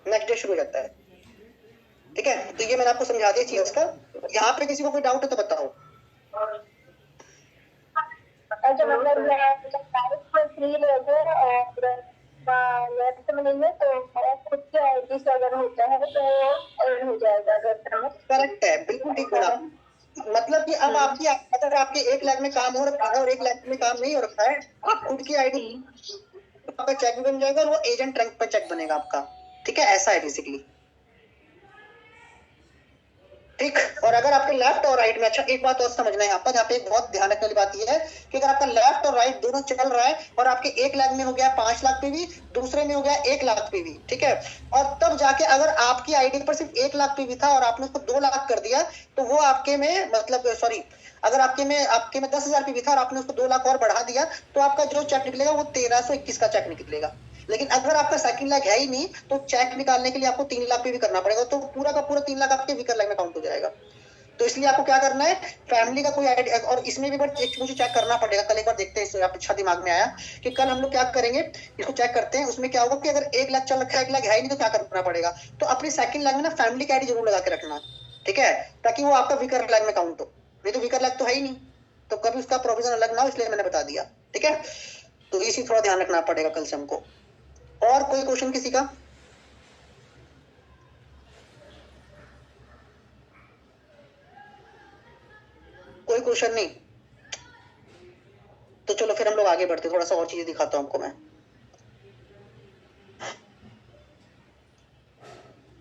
नेक्स्ट डे शुरू हो जाता है, ठीक है। तो ये मैंने आपको समझा दिया चीज का। यहाँ पे किसी को कोई डाउट है तो बताओ। अच्छा मतलब फ्री रहेगा और नेट में नहीं है, तो खुद के आईडी से अगर होता है तो ऐड हो जाएगा अगर। करेक्ट है, बिल्कुल ठीक बोला। मतलब कि अब आपकी अगर आपके 1 लाख में काम हो रखा है और 1 लाख में काम नहीं हो रखा है, आप खुद की आईडी आपका चेक बन जाएगा, और वो एजेंट रैंक पर चेक बनेगा आपका, ठीक है। ऐसा है बेसिकली, ठीक। और अगर आपके लेफ्ट और राइट में, अच्छा एक बात और समझना है यहाँ पर, यहाँ पे एक बहुत ध्यान रखने वाली बात यह है कि अगर आपका लेफ्ट और राइट दोनों चल रहा है, और आपके 1 लाख में हो गया 5 लाख पीवी, दूसरे में हो गया 1 लाख पीवी, ठीक है। और तब जाके अगर आपकी आईडी पर सिर्फ 1 लाख पीवी था और आपने उसको 2 लाख कर दिया, तो वो आपके में मतलब सॉरी, अगर आपके में 10,000 पीवी था और आपने उसको 2 लाख और बढ़ा दिया, तो आपका जो चेक निकलेगा वो 1321 का चेक निकलेगा। लेकिन अगर आपका सेकंड लाख है ही नहीं, तो चेक निकालने के लिए आपको 3 लाख पे भी करना पड़ेगा, तो पूरा का पूरा 3 लाख आपके वीकर लाख में काउंट हो जाएगा। तो इसलिए आपको क्या करना है, फैमिली का कोई आईडी, और इसमें भी मुझे चेक करना पड़ेगा, कल एक बार देखते हैं, अच्छा दिमाग में आया कि कल हम लोग क्या करेंगे, इसको चेक करते हैं। उसमें क्या होगा कि अगर 1 लाख चल रखा है, 1 लाख है ही नहीं, तो क्या करना पड़ेगा, तो अपनी सेकंड लाख में ना फैमिली की आईडी जरूर लगा के रखना, ठीक है, ताकि वो आपका वीकर लैग में काउंट हो। नहीं तो वीकर लैग तो है ही नहीं, तो कभी उसका प्रोविजन अलग ना हो, इसलिए मैंने बता दिया। ठीक है, तो इसी थोड़ा ध्यान रखना पड़ेगा कल से हमको। और कोई क्वेश्चन किसी का? कोई क्वेश्चन नहीं? तो चलो फिर हम लोग आगे बढ़ते, थोड़ा सा और चीज दिखाता हूं आपको मैं।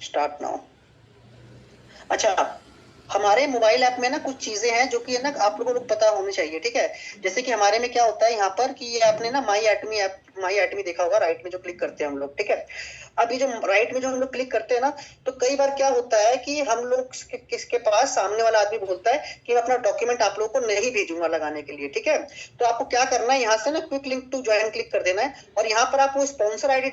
Start now. अच्छा, हमारे मोबाइल ऐप में ना कुछ चीजें हैं जो कि है ना आप लोगों को पता होनी चाहिए। ठीक है, जैसे कि हमारे में क्या होता है यहाँ पर कि ये आपने ना माई एटमी ऐप, माई एटमी देखा होगा, राइट में जो क्लिक करते हैं हम लोग। ठीक है, अब ये जो राइट में जो हम लोग क्लिक करते हैं ना, तो कई बार क्या होता है कि हम लोग किसके पास सामने वाला आदमी बोलता है कि मैं अपना डॉक्यूमेंट आप लोगों को नहीं भेजूंगा लगाने के लिए। ठीक है, तो आपको क्या करना है, यहाँ से ना quick link to join click कर देना है और यहाँ पर आप वो स्पॉन्सर आईडी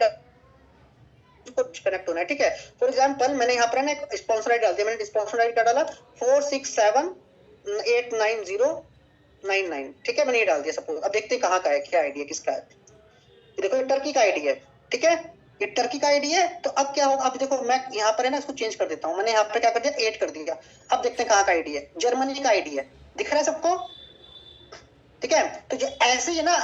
कनेक्ट होना है। ठीक है, फॉर एग्जांपल मैंने यहाँ पर ना एक स्पॉन्सर आईडी डाल दिया। मैंने स्पॉन्सर आईडी क्या डाला, 467890999। ठीक है, मैंने ये डाल दिया सपोज। अब देखते हैं कहाँ का है, क्या आईडी है, किसका है। देखो ये टर्की का आईडी है। ठीक है, ये टर्की का आईडी है। तो अब क्या होगा, अब देखो मैं यहाँ पर है ना इसको चेंज कर देता हूँ। मैंने यहाँ पे क्या कर दिया, 8 कर दिया। अब देखते हैं कहाँ का आईडी है, जर्मनी का आईडी है। दिख रहा है सबको? ठीक है, तो जो ऐसे ही ना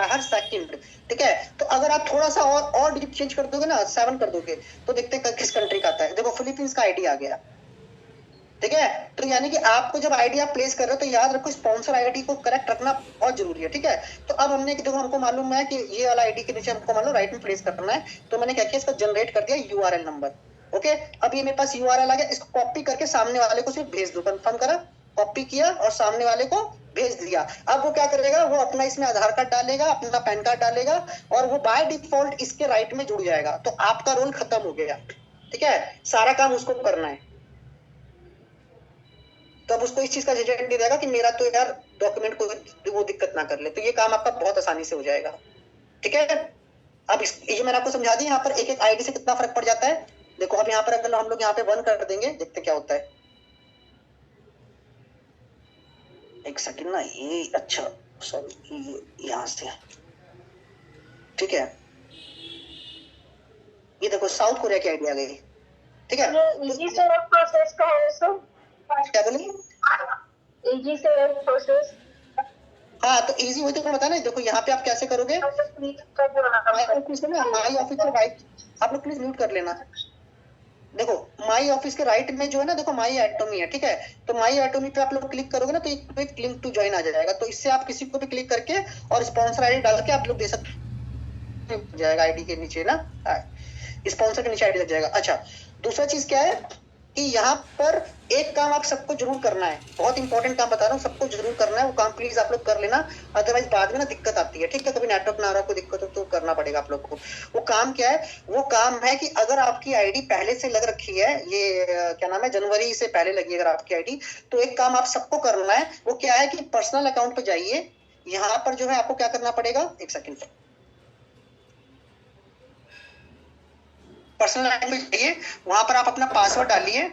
हर सेकंड। ठीक है, तो अगर आप थोड़ा सा और डिजिट चेंज कर दोगे ना, 7 कर दोगे, तो देखते हैं किस कंट्री का आता है। देखो फिलीपींस का आईडी आ गया। ठीक है, तो यानी कि आपको जब आईडी आप प्लेस कर रहे हो तो याद रखो स्पॉन्सर आईडी को करेक्ट रखना बहुत जरूरी है। ठीक है, तो अब हमने देखो हमको मालूम है कि ये वाला आईडी के नीचे हमको मान लो राइट में प्लेस करना है, तो मैंने क्या किया, इसका जनरेट कर दिया यूआरएल नंबर। ओके, अब ये मेरे पास यूआरएल आ गया, इसको कॉपी करके सामने वाले को सिर्फ भेज दो। कंफर्म करा, कॉपी किया और सामने वाले को भेज दिया। अब वो क्या करेगा, वो अपना इसमें आधार कार्ड डालेगा, अपना पैन कार्ड डालेगा और वो बाय डिफॉल्ट इसके राइट में जुड़ जाएगा। तो आपका रोल खत्म हो गया। ठीक है, सारा काम उसको करना है। तो अब उसको इस चीज का झंझट नहीं रहेगा कि मेरा तो यार डॉक्यूमेंट को वो दिक्कत ना कर ले। तो ये काम आपका बहुत आसानी से हो जाएगा। ठीक है, अब ये मैंने आपको समझा दिया। यहाँ पर एक एक आईडी से कितना फर्क पड़ जाता है। देखो अब यहाँ पर अगर हम लोग यहाँ पे 1 कर देंगे, देखते क्या होता है। एक सेकंड ना, ये अच्छा सॉरी यहाँ से। ठीक है, ये देखो साउथ कोरिया की आईडी आ गई। ठीक है, इजी से प्रोसेस का है सर। क्या बोलिए? इजी से प्रोसेस। हाँ, तो इजी वही तो मैं बता ना। देखो यहाँ पे आप कैसे करोगे, माई ऑफिस से राइट, आप लोग प्लीज म्यूट कर लेना। देखो माई ऑफिस के राइट में जो है ना, देखो माई एटॉमी है। ठीक है, तो माई एटॉमी पे आप लोग क्लिक करोगे ना, तो एक लिंक टू ज्वाइन आ जाएगा। तो इससे आप किसी को भी क्लिक करके और स्पॉन्सर आईडी डाल के आप लोग दे सकते जाएगा। आईडी के नीचे ना, स्पॉन्सर के नीचे आईडी लग जाएगा। अच्छा, दूसरा चीज क्या है कि यहाँ पर एक काम आप सबको जरूर करना है, बहुत इंपॉर्टेंट काम बता रहा हूँ, सबको जरूर करना है। वो काम प्लीज आप लोग कर लेना, अदरवाइज बाद में ना दिक्कत आती है। ठीक है, कभी नेटवर्क ना आ रहा, कोई दिक्कत हो तो करना पड़ेगा आप लोग को। वो काम क्या है, वो काम है कि अगर आपकी आईडी पहले से लग रखी है, ये क्या नाम है, जनवरी से पहले लगी अगर आपकी आईडी, तो एक काम आप सबको करना है। वो क्या है कि पर्सनल अकाउंट पे जाइए। यहाँ पर जो है आपको क्या करना पड़ेगा, एक सेकेंड, पर्सनल अकाउंट में जाइए, वहां पर आप अपना पासवर्ड डालिए।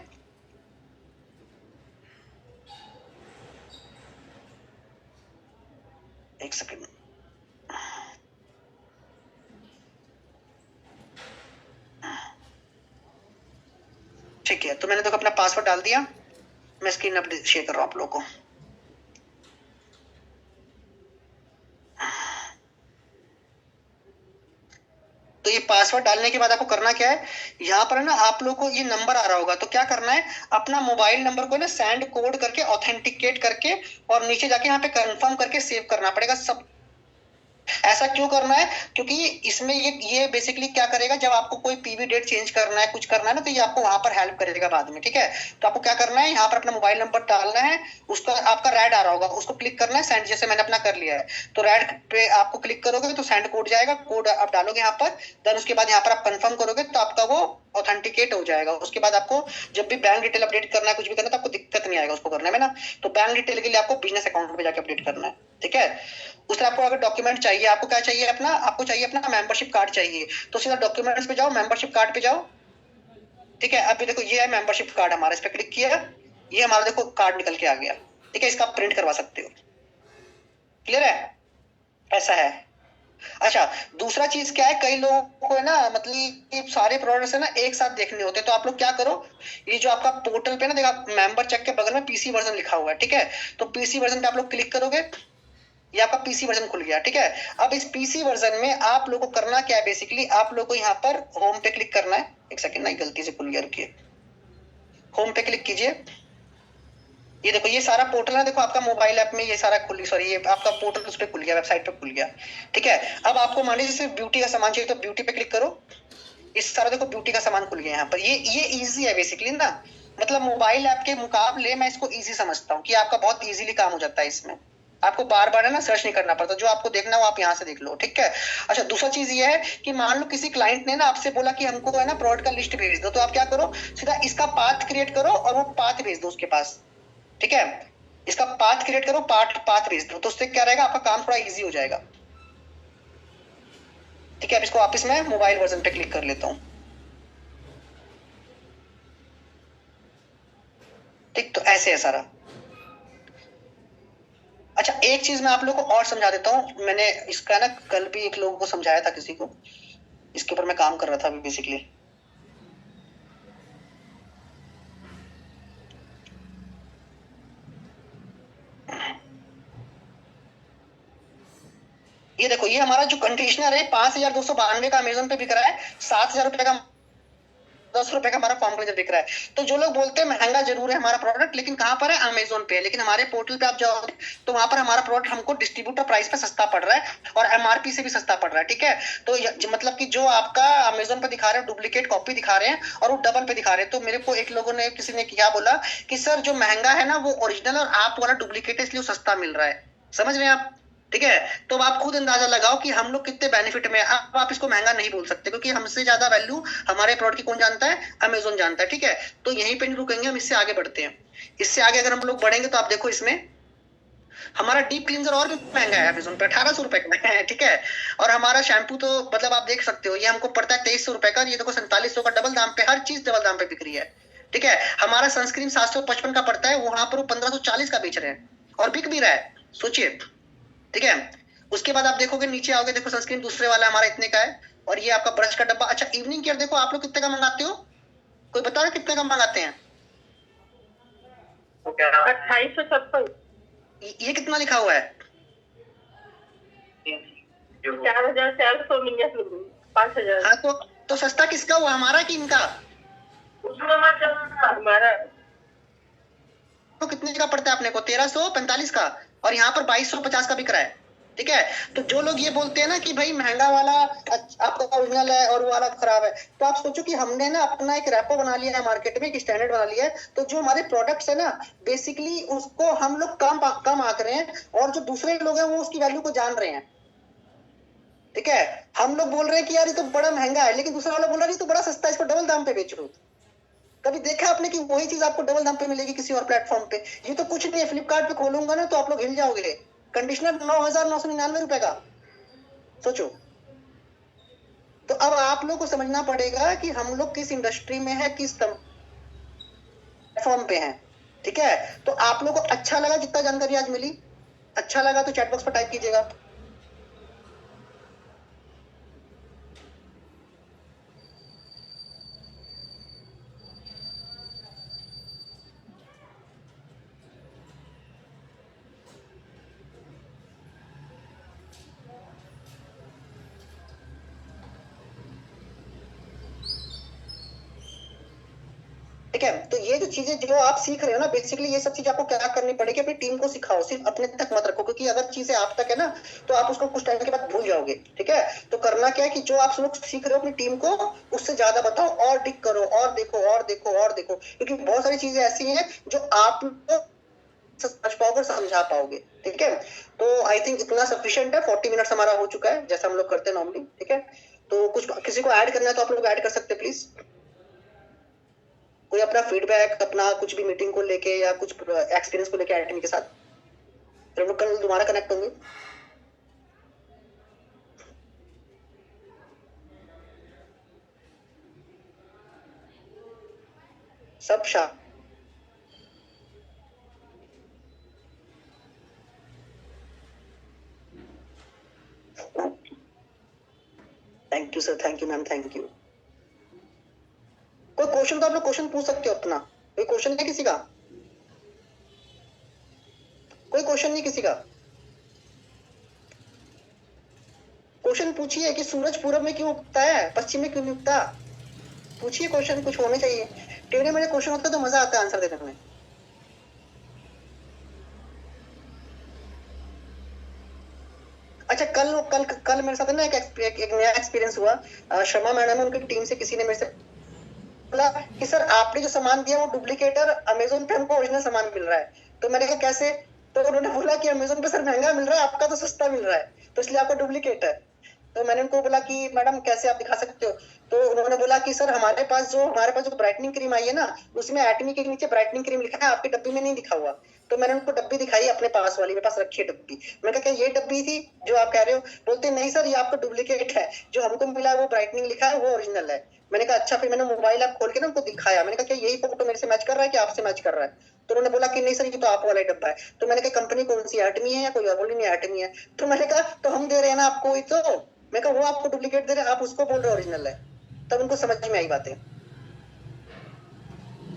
एक सेकेंड, ठीक है, तो मैंने देखो अपना पासवर्ड डाल दिया। मैं स्क्रीन अब शेयर कर रहा हूं आप लोगों को। तो ये पासवर्ड डालने के बाद आपको करना क्या है, यहाँ पर ना आप लोगों को ये नंबर आ रहा होगा, तो क्या करना है, अपना मोबाइल नंबर को ना सेंड कोड करके ऑथेंटिकेट करके और नीचे जाके यहाँ पे कंफर्म करके सेव करना पड़ेगा सब। ऐसा क्यों करना है, क्योंकि इसमें ये बेसिकली क्या करेगा, जब आपको कोई पीवी डेट चेंज करना है, कुछ करना है ना, तो ये आपको वहां पर हेल्प करेगा बाद में। ठीक है, तो आपको क्या करना है, यहाँ पर अपना मोबाइल नंबर डालना है, उसका आपका रेड आ रहा होगा, उसको क्लिक करना है सेंड, जैसे मैंने अपना कर लिया है। तो रेड पे आपको क्लिक करोगे तो सेंड कोड जाएगा, कोड आप डालोगे यहाँ पर, देन उसके बाद यहाँ पर आप कंफर्म करोगे तो आपका वो ऑथेंटिकेट हो जाएगा। उसके बाद आपको जब भी बैंक डिटेल अपडेट करना है, कुछ भी करना है, तो आपको दिक्कत नहीं आएगा उसको करने में ना। तो बैंक डिटेल के लिए आपको बिजनेस अकाउंट पे जाके अपडेट करना है। ठीक है, उससे आपको अगर डॉक्यूमेंट चाहिए, आपको क्या चाहिए, अपना आपको चाहिए अपना मेंबरशिप कार्ड चाहिए, तो सीधा डॉक्यूमेंट्स पे जाओ, मेंबरशिप कार्ड पे जाओ। ठीक है, अभी देखो ये है मेंबरशिप कार्ड हमारा, इस पे क्लिक किया, ये हमारा देखो कार्ड निकल के आ गया। ठीक है, इसका आप प्रिंट करवा सकते हो। क्लियर है, ऐसा है। अच्छा, दूसरा चीज क्या है, कई लोगों को है ना, मतलब ये सारे प्रोडक्ट्स है ना एक साथ देखने होते हैं, तो आप लोग क्या करो, ये जो आपका पोर्टल पे ना देखा मेंबर चेक के बगल में पीसी वर्जन लिखा हुआ है, ठीक है, तो पीसी वर्जन पे आप लोग क्लिक करोगे, ये आपका पीसी वर्जन खुल गया, ठीक है। अब इस पीसी वर्जन में आप लोग को करना क्या है, बेसिकली आप लोग को यहाँ पर होम पे क्लिक करना है, एक सेकंड ना गलती से खुल गया, रुकिए, होम पे क्लिक कीजिए। ये देखो ये सारा पोर्टल है, देखो आपका मोबाइल ऐप में ये सारा खुल, सॉरी ये आपका पोर्टल उस पे खुल गया, वेबसाइट पे खुल गया, ठीक है। अब आपको मान लीजिए सिर्फ ब्यूटी का सामान चाहिए तो ब्यूटी पे क्लिक करो, इस सारा देखो ब्यूटी का सामान खुल गया यहाँ पर। ये इजी है बेसिकली ना, मतलब मोबाइल ऐप के मुकाबले मैं इसको इजी समझता हूँ कि आपका बहुत इजीली काम हो जाता है इसमें, आपको बार बार है ना सर्च नहीं करना पड़ता, जो आपको देखना हो आप यहाँ से देख लो, ठीक है। अच्छा, दूसरा चीज ये है कि मान लो किसी क्लाइंट ने ना आपसे बोला कि हमको है ना प्रोडक्ट का लिस्ट भेज दो, तो आप क्या करो, सीधा इसका पाथ क्रिएट करो और वो पाथ भेज दो उसके पास, ठीक है। इसका पाथ क्रिएट करो, पाथ भेज दो, तो उससे क्या रहेगा, आपका काम थोड़ा इजी हो जाएगा, ठीक है। अब इसको वापस मैं मोबाइल वर्जन पे क्लिक कर लेता हूँ, ठीक, तो ऐसे है सारा। अच्छा, एक चीज मैं आप लोगों को और समझा देता हूँ, मैंने इसका ना कल भी एक लोगों को समझाया था, किसी को, इसके ऊपर मैं काम कर रहा था अभी बेसिकली। ये देखो ये हमारा जो कंडीशनर है 5292 का अमेजोन पे बिक रहा है, 7000 रुपए का, 10 रुपए का हमारा फॉर्म क्लेजर बिक रहा है। तो जो लोग बोलते हैं महंगा जरूर है हमारा प्रोडक्ट, लेकिन कहाँ पर है, अमेजोन पे है, लेकिन हमारे पोर्टल पे आप जाओगे तो वहां पर हमारा प्रोडक्ट हमको डिस्ट्रीब्यूटर प्राइस पे सस्ता पड़ रहा है और एमआरपी से भी सस्ता पड़ रहा है, ठीक है। तो मतलब कि जो आपका अमेजोन पे दिखा रहे हैं डुप्लीकेट कॉपी दिखा रहे हैं और वो डबल पे दिखा रहे हैं। तो मेरे को एक लोगों ने, किसी ने क्या बोला कि सर जो महंगा है ना वो ओरिजिनल और आप वाला डुप्लीकेट है, इसलिए सस्ता मिल रहा है, समझ रहे हैं आप, ठीक है। तो अब आप खुद अंदाजा लगाओ कि हम लोग कितने बेनिफिट में। अब आप इसको महंगा नहीं बोल सकते क्योंकि हमसे ज्यादा वैल्यू हमारे प्रोडक्ट की कौन जानता है, अमेजोन जानता है, ठीक है। तो यहीं पे नहीं रुकेंगे, हम इससे आगे बढ़ते हैं। इससे आगे अगर हम लोग बढ़ेंगे तो आप देखो इसमें हमारा डीप क्लींजर और भी महंगा है, अमेजोन पे 1800 रुपए का है, ठीक है। और हमारा शैम्पू तो मतलब आप देख सकते हो, ये हमको पड़ता है 2300 रुपए का, ये देखो 4700 का, डबल दाम पे, हर चीज डबल दाम पे बिक रही है, ठीक है। हमारा सनस्क्रीन 755 का पड़ता है, वहां पर वो 1540 का बेच रहे हैं और बिक भी रहा है, सोचिए, ठीक है। उसके बाद आप देखोगे नीचे आओगे, देखो सनस्क्रीन दूसरे वाला हमारा इतने का है, और ये आपका ब्रश का डब्बा। अच्छा, इवनिंग केयर देखो आप लोग कितने का मंगाते हो, कोई बता रहा कितने का मंगाते हैं, 2856, ये कितना लिखा हुआ है, 4400 मिल गया, 5000। हाँ तो सस्ता किसका हुआ, हमारा कि इनका, उसमें हमारा तो कितने का पड़ता है अपने को, 1345 का, और यहाँ पर 2250 का बिक रहा है, ठीक है। तो जो लोग ये बोलते हैं ना कि भाई महंगा वाला आपका ओरिजिनल है और वो वाला खराब है, तो आप सोचो कि हमने ना अपना एक रैपो बना लिया है मार्केट में, एक स्टैंडर्ड बना लिया है, तो जो हमारे प्रोडक्ट्स है ना बेसिकली उसको हम लोग कम आंक रहे हैं, और जो दूसरे लोग हैं वो उसकी वैल्यू को जान रहे हैं, ठीक है। हम लोग बोल रहे हैं कि यार ये तो बड़ा महंगा है, लेकिन दूसरा वाला बोल रहा है ये तो बड़ा सस्ता है, इसको डबल दाम पे बेच लो। कभी देखा आपने कि वही चीज आपको डबल दाम पे मिलेगी किसी और प्लेटफॉर्म पे, ये तो कुछ नहीं है, फ्लिपकार्ट पे खोलूंगा ना तो आप लोग हिल जाओगे, कंडीशनर 9999 रुपए का, सोचो। तो अब आप लोग को समझना पड़ेगा कि हम लोग किस इंडस्ट्री में है, किस प्लेटफॉर्म पे हैं, ठीक है। तो आप लोग को अच्छा लगा जितना जानकारी आज मिली, अच्छा लगा तो चैट बॉक्स पर टाइप कीजिएगा। ठीक है, तो ये जो चीजें जो आप सीख रहे हो ना बेसिकली, ये सब चीज आपको क्या करनी पड़ेगी, अपनी टीम को सिखाओ, सिर्फ अपने तक मत रखो, क्योंकि अगर चीजें आप तक है ना तो आप उसको कुछ टाइम के बाद भूल जाओगे, ठीक है। तो करना क्या है कि जो आप लोग सीख रहे हो अपनी टीम को उससे ज्यादा बताओ, और डिक करो, और देखो और देखो और देखो, क्योंकि बहुत सारी चीजें ऐसी हैं जो आप समझ पाओगे, समझा पाओगे, ठीक है। तो आई थिंक इतना सफिशिएंट है, 40 मिनट्स हमारा हो चुका है जैसा हम लोग करते हैं नॉर्मली, ठीक है। तो कुछ किसी को ऐड करना है तो आप लोग ऐड कर सकते हैं प्लीज, कोई अपना फीडबैक, अपना कुछ भी मीटिंग को लेके या कुछ एक्सपीरियंस को लेके एडमिन के साथ, फिर हम लोग कल दोबारा कनेक्ट होंगे। सब sir, thank you ma'am, thank you. कोई क्वेश्चन तो आप लोग क्वेश्चन पूछ सकते हो अपना। कोई क्वेश्चन है किसी का? कोई क्वेश्चन नहीं किसी का? क्वेश्चन पूछिए कि सूरज पूरब में क्यों उगता है, पश्चिम में क्यों नहीं उगता? पूछिए, क्वेश्चन कुछ होने चाहिए। टेढ़े मेढ़े क्वेश्चन होता है तो मजा आता है आंसर देने में। अच्छा, कल कल कल मेरे साथ ना एक नया एक्सपीरियंस हुआ। शर्मा मैडम, उनकी टीम से किसी ने मेरे से बोला कि सर आपने जो सामान दिया वो डुप्लीकेट है, अमेजोन पे हमको ओरिजिनल सामान मिल रहा है। तो मैंने कहा कैसे? तो उन्होंने बोला कि अमेजोन पे सर महंगा मिल रहा है, आपका तो सस्ता मिल रहा है, तो इसलिए आपका डुप्लीकेट है। तो मैंने उनको बोला कि मैडम कैसे आप दिखा सकते हो? तो उन्होंने बोला कि सर हमारे पास जो ब्राइटनिंग क्रीम आई है ना, उसमें एटमी के नीचे ब्राइटनिंग क्रीम लिखा है, आपकी डब्बी में नहीं लिखा हुआ। तो मैंने उनको डब्बी दिखाई, अपने पास वाली, मेरे पास रखी है डब्बी। मैंने कहा क्या ये डब्बी थी जो आप कह रहे हो? बोलते नहीं सर, ये आपका डुप्लीकेट है, जो हमको मिला वो ब्राइटनिंग लिखा है, वो ओरिजिनल है। मैंने कहा अच्छा। फिर मैंने मोबाइल ऐप खोल के ना उनको दिखाया, मैंने कहा क्या यही फोटो मेरे से मैच कर रहा है कि आपसे मैच कर रहा है? तो उन्होंने बोला कि नहीं सर, ये तो आप वाला डब्बा है। तो मैंने कहा कंपनी कौन सी, एटमी है या कोई और? बोली नहीं एटमी है। तो मैंने कहा तो हम दे रहे हैं ना आपको वही तो। मैं कहा वो आपको डुप्लीकेट दे रहे हैं, आप उसको बोल रहे हो ओरिजिनल है। तब उनको समझ में आई बातें।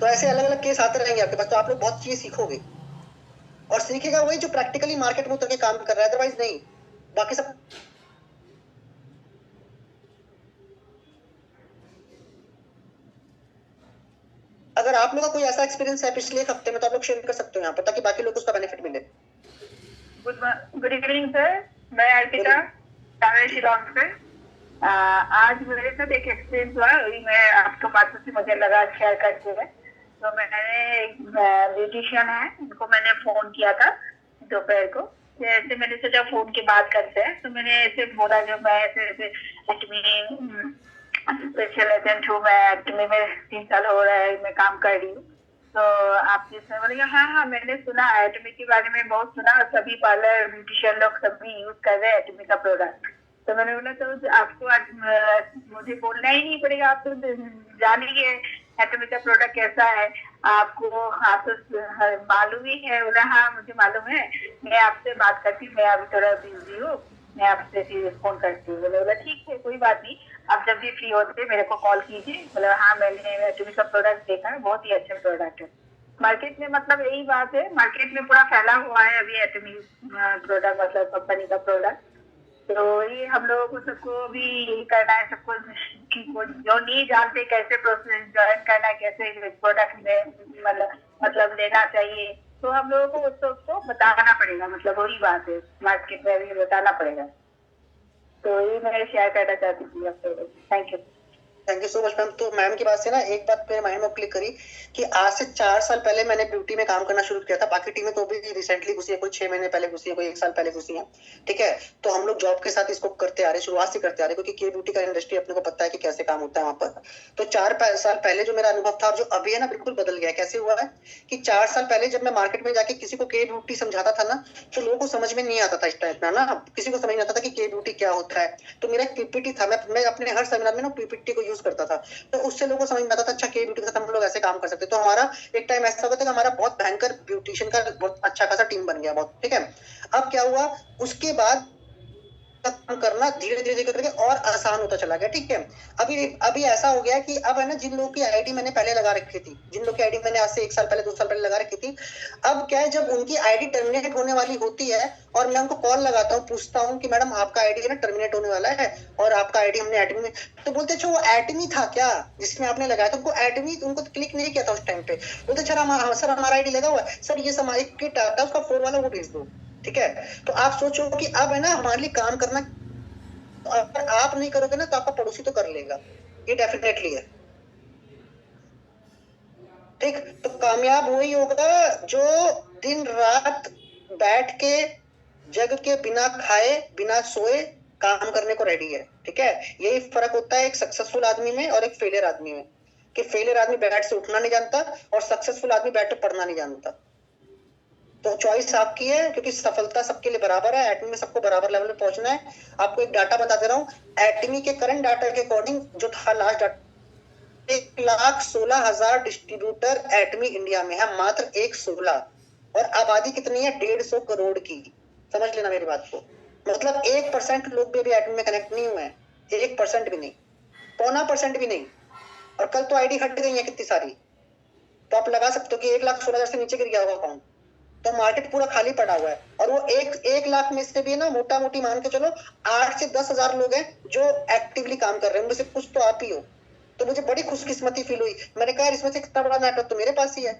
तो ऐसे अलग अलग केस आते रहेंगे आपके पास, तो आप लोग बहुत चीज सीखोगे, और सीखेगा वही जो प्रैक्टिकली मार्केट में उतर के काम कर रहा है, अदरवाइज नहीं। बाकी सब अगर आप लोग का कोई ऐसा एक्सपीरियंस है पिछले एक हफ्ते में तो आप लोग शेयर कर सकते हो यहाँ पर, ताकि बाकी लोग उसका बेनिफिट मिले। गुड इवनिंग सर, मैं अर्पिता शिलोंग से। आज मेरे साथ एक एक्सपीरियंस हुआ, वही मैं आपको बातों से मुझे लगा शेयर करते हुए। तो मैंने ब्यूटिशियन है, उनको मैंने फोन किया था दोपहर को। ऐसे मैंने सोचा फोन की बात करते हैं, तो मैंने ऐसे बोला जो मैं ऐसे स्पेशल एजेंट हूँ, मैं एटमी में 3 साल हो रहा है मैं काम कर रही हूँ। तो आप जिसने बोले हाँ मैंने सुना एटमी के बारे में, बहुत सुना, और सभी पार्लर ब्यूटिशियन लोग सभी यूज कर रहे हैं एटमी का प्रोडक्ट। तो मैंने बोला तो आपको आज मुझे बोलना ही नहीं पड़ेगा, आप तो जानेंगे एटमी का प्रोडक्ट कैसा है आपको। हाँ तो मालूम ही है? बोला हाँ मुझे मालूम है, मैं आपसे बात करती हूँ, मैं अभी थोड़ा बिजी हूँ, मैं आपसे फिर फोन करती हूँ। बोला ठीक है कोई बात नहीं, आप जब भी फ्री होते मेरे को कॉल कीजिए। बोला हाँ मैंने एटमी का प्रोडक्ट देखा है, बहुत ही अच्छा प्रोडक्ट है। मार्केट में मतलब यही बात है, मार्केट में पूरा फैला हुआ है अभी एटमी प्रोडक्ट, मतलब कंपनी का प्रोडक्ट। तो ये हम लोगों को सबको भी यही करना है, सबको जो नहीं जानते कैसे प्रोसेस ज्वाइन करना है, कैसे प्रोडक्ट में मतलब लेना चाहिए, तो हम लोगों को उसको बताना पड़ेगा। मतलब वही बात है, मार्केट में अभी बताना पड़ेगा। तो ये मैं शेयर करना चाहती थी आपको। Thank you so much ma'am. तो मैम की बात से ना एक बात मेरे माइंड में क्लिक करी कि आज से 4 साल पहले मैंने ब्यूटी में काम करना शुरू किया था। बाकी टीमें तो भी रिसेंटली घुसी है, कोई 6 महीने पहले घुसी है, कोई 1 साल पहले घुसी है, ठीक है। तो हम लोग जॉब के साथ इसको करते आ रहे, शुरुआत से करते आ रहे, क्योंकि ब्यूटी का इंडस्ट्री अपने को पता है कि कैसे काम होता है वहां पर। तो 4 साल पहले जो मेरा अनुभव था और जो अभी है ना, बिल्कुल बदल गया। कैसे हुआ है कि 4 साल पहले जब मैं मार्केट में जाके किसी को के ब्यूटी समझाता था ना, तो लोगों को समझ में नहीं आता था इतना ना, किसी को समझ नहीं आता था कि के ब्यूटी क्या होता है। तो मेरा एक पीपीटी था, मैं अपने हर सेमिनार में ना पीपीटी को यूज करता था, तो उससे लोगों को समझ में आता था अच्छा के ब्यूटी के साथ हम लोग ऐसे काम कर सकते। तो हमारा एक टाइम ऐसा होता था कि हमारा बहुत भयंकर ब्यूटिशियन का बहुत अच्छा खासा टीम बन गया, बहुत, ठीक है। अब क्या हुआ, उसके बाद काम करना धीरे धीरे करके और आसान होता चला गया, ठीक है। अभी ऐसा हो गया कि अब है ना, जिन लोगों की आईडी मैंने पहले लगा रखी थी, जिन लोगों की आईडी मैंने आज से 1 साल पहले 2 साल पहले लगा रखी थी, अब क्या है, जब उनकी आईडी टर्मिनेट होने वाली होती है और मैं उनको कॉल लगाता हूँ, पूछता हूँ कि मैडम आपका आईडी ना टर्मिनेट होने वाला है और आपका आईडी हमने एटमी में, तो बोलते अच्छा वो एटमी था क्या जिसमें आपने लगाया था? उनको एटमी, उनको क्लिक नहीं किया था उस टाइम पे। बोलते सर हमारा आईडी लगा हुआ है सर, ये हमारी किट आता है उसका 4 वाला वो भेज दो, ठीक है। तो आप सोचो कि अब है ना हमारे लिए काम करना, अगर आप नहीं करोगे ना तो आपका पड़ोसी तो कर लेगा, ये डेफिनेटली है, ठीक। तो कामयाब वही होगा जो दिन रात बैठ के जग के बिना खाए बिना सोए काम करने को रेडी है, ठीक है। यही फर्क होता है एक सक्सेसफुल आदमी में और एक फेलियर आदमी में, कि फेलियर आदमी बैठ से उठना नहीं जानता और सक्सेसफुल आदमी बैठ के पढ़ना नहीं जानता। तो चॉइस आपकी है, क्योंकि सफलता सबके लिए बराबर है, एटमी में सबको बराबर लेवल पे पहुंचना है। आपको एक डाटा बता दे रहा हूँ, एटमी के करंट डाटा के अकॉर्डिंग जो था लास्ट डाटा, 1,16,000 डिस्ट्रीब्यूटर एटमी इंडिया में है, मात्र 116, और आबादी कितनी है 150 करोड़ की। समझ लेना मेरी बात को, मतलब 1% लोग भी अभी एटमी में कनेक्ट नहीं हुए हैं, 1% भी नहीं। 0.1% भी नहीं। और कल तो आईडी हट गई है कितनी सारी, तो आप लगा सकते हो कि 1,16,000 से नीचे गिर गया होगा अकाउंट। तो मार्केट पूरा खाली पड़ा हुआ है, और वो एक लाख में से भी ना मोटा मोटी मान के चलो 8 से 10,000 लोग हैं जो एक्टिवली काम कर रहे हैं, उनमें से कुछ तो आप ही हो। तो मुझे बड़ी खुशकिस्मती फील हुई, मैंने कहा इसमें से कितना बड़ा नेटवर्क तो मेरे पास ही है।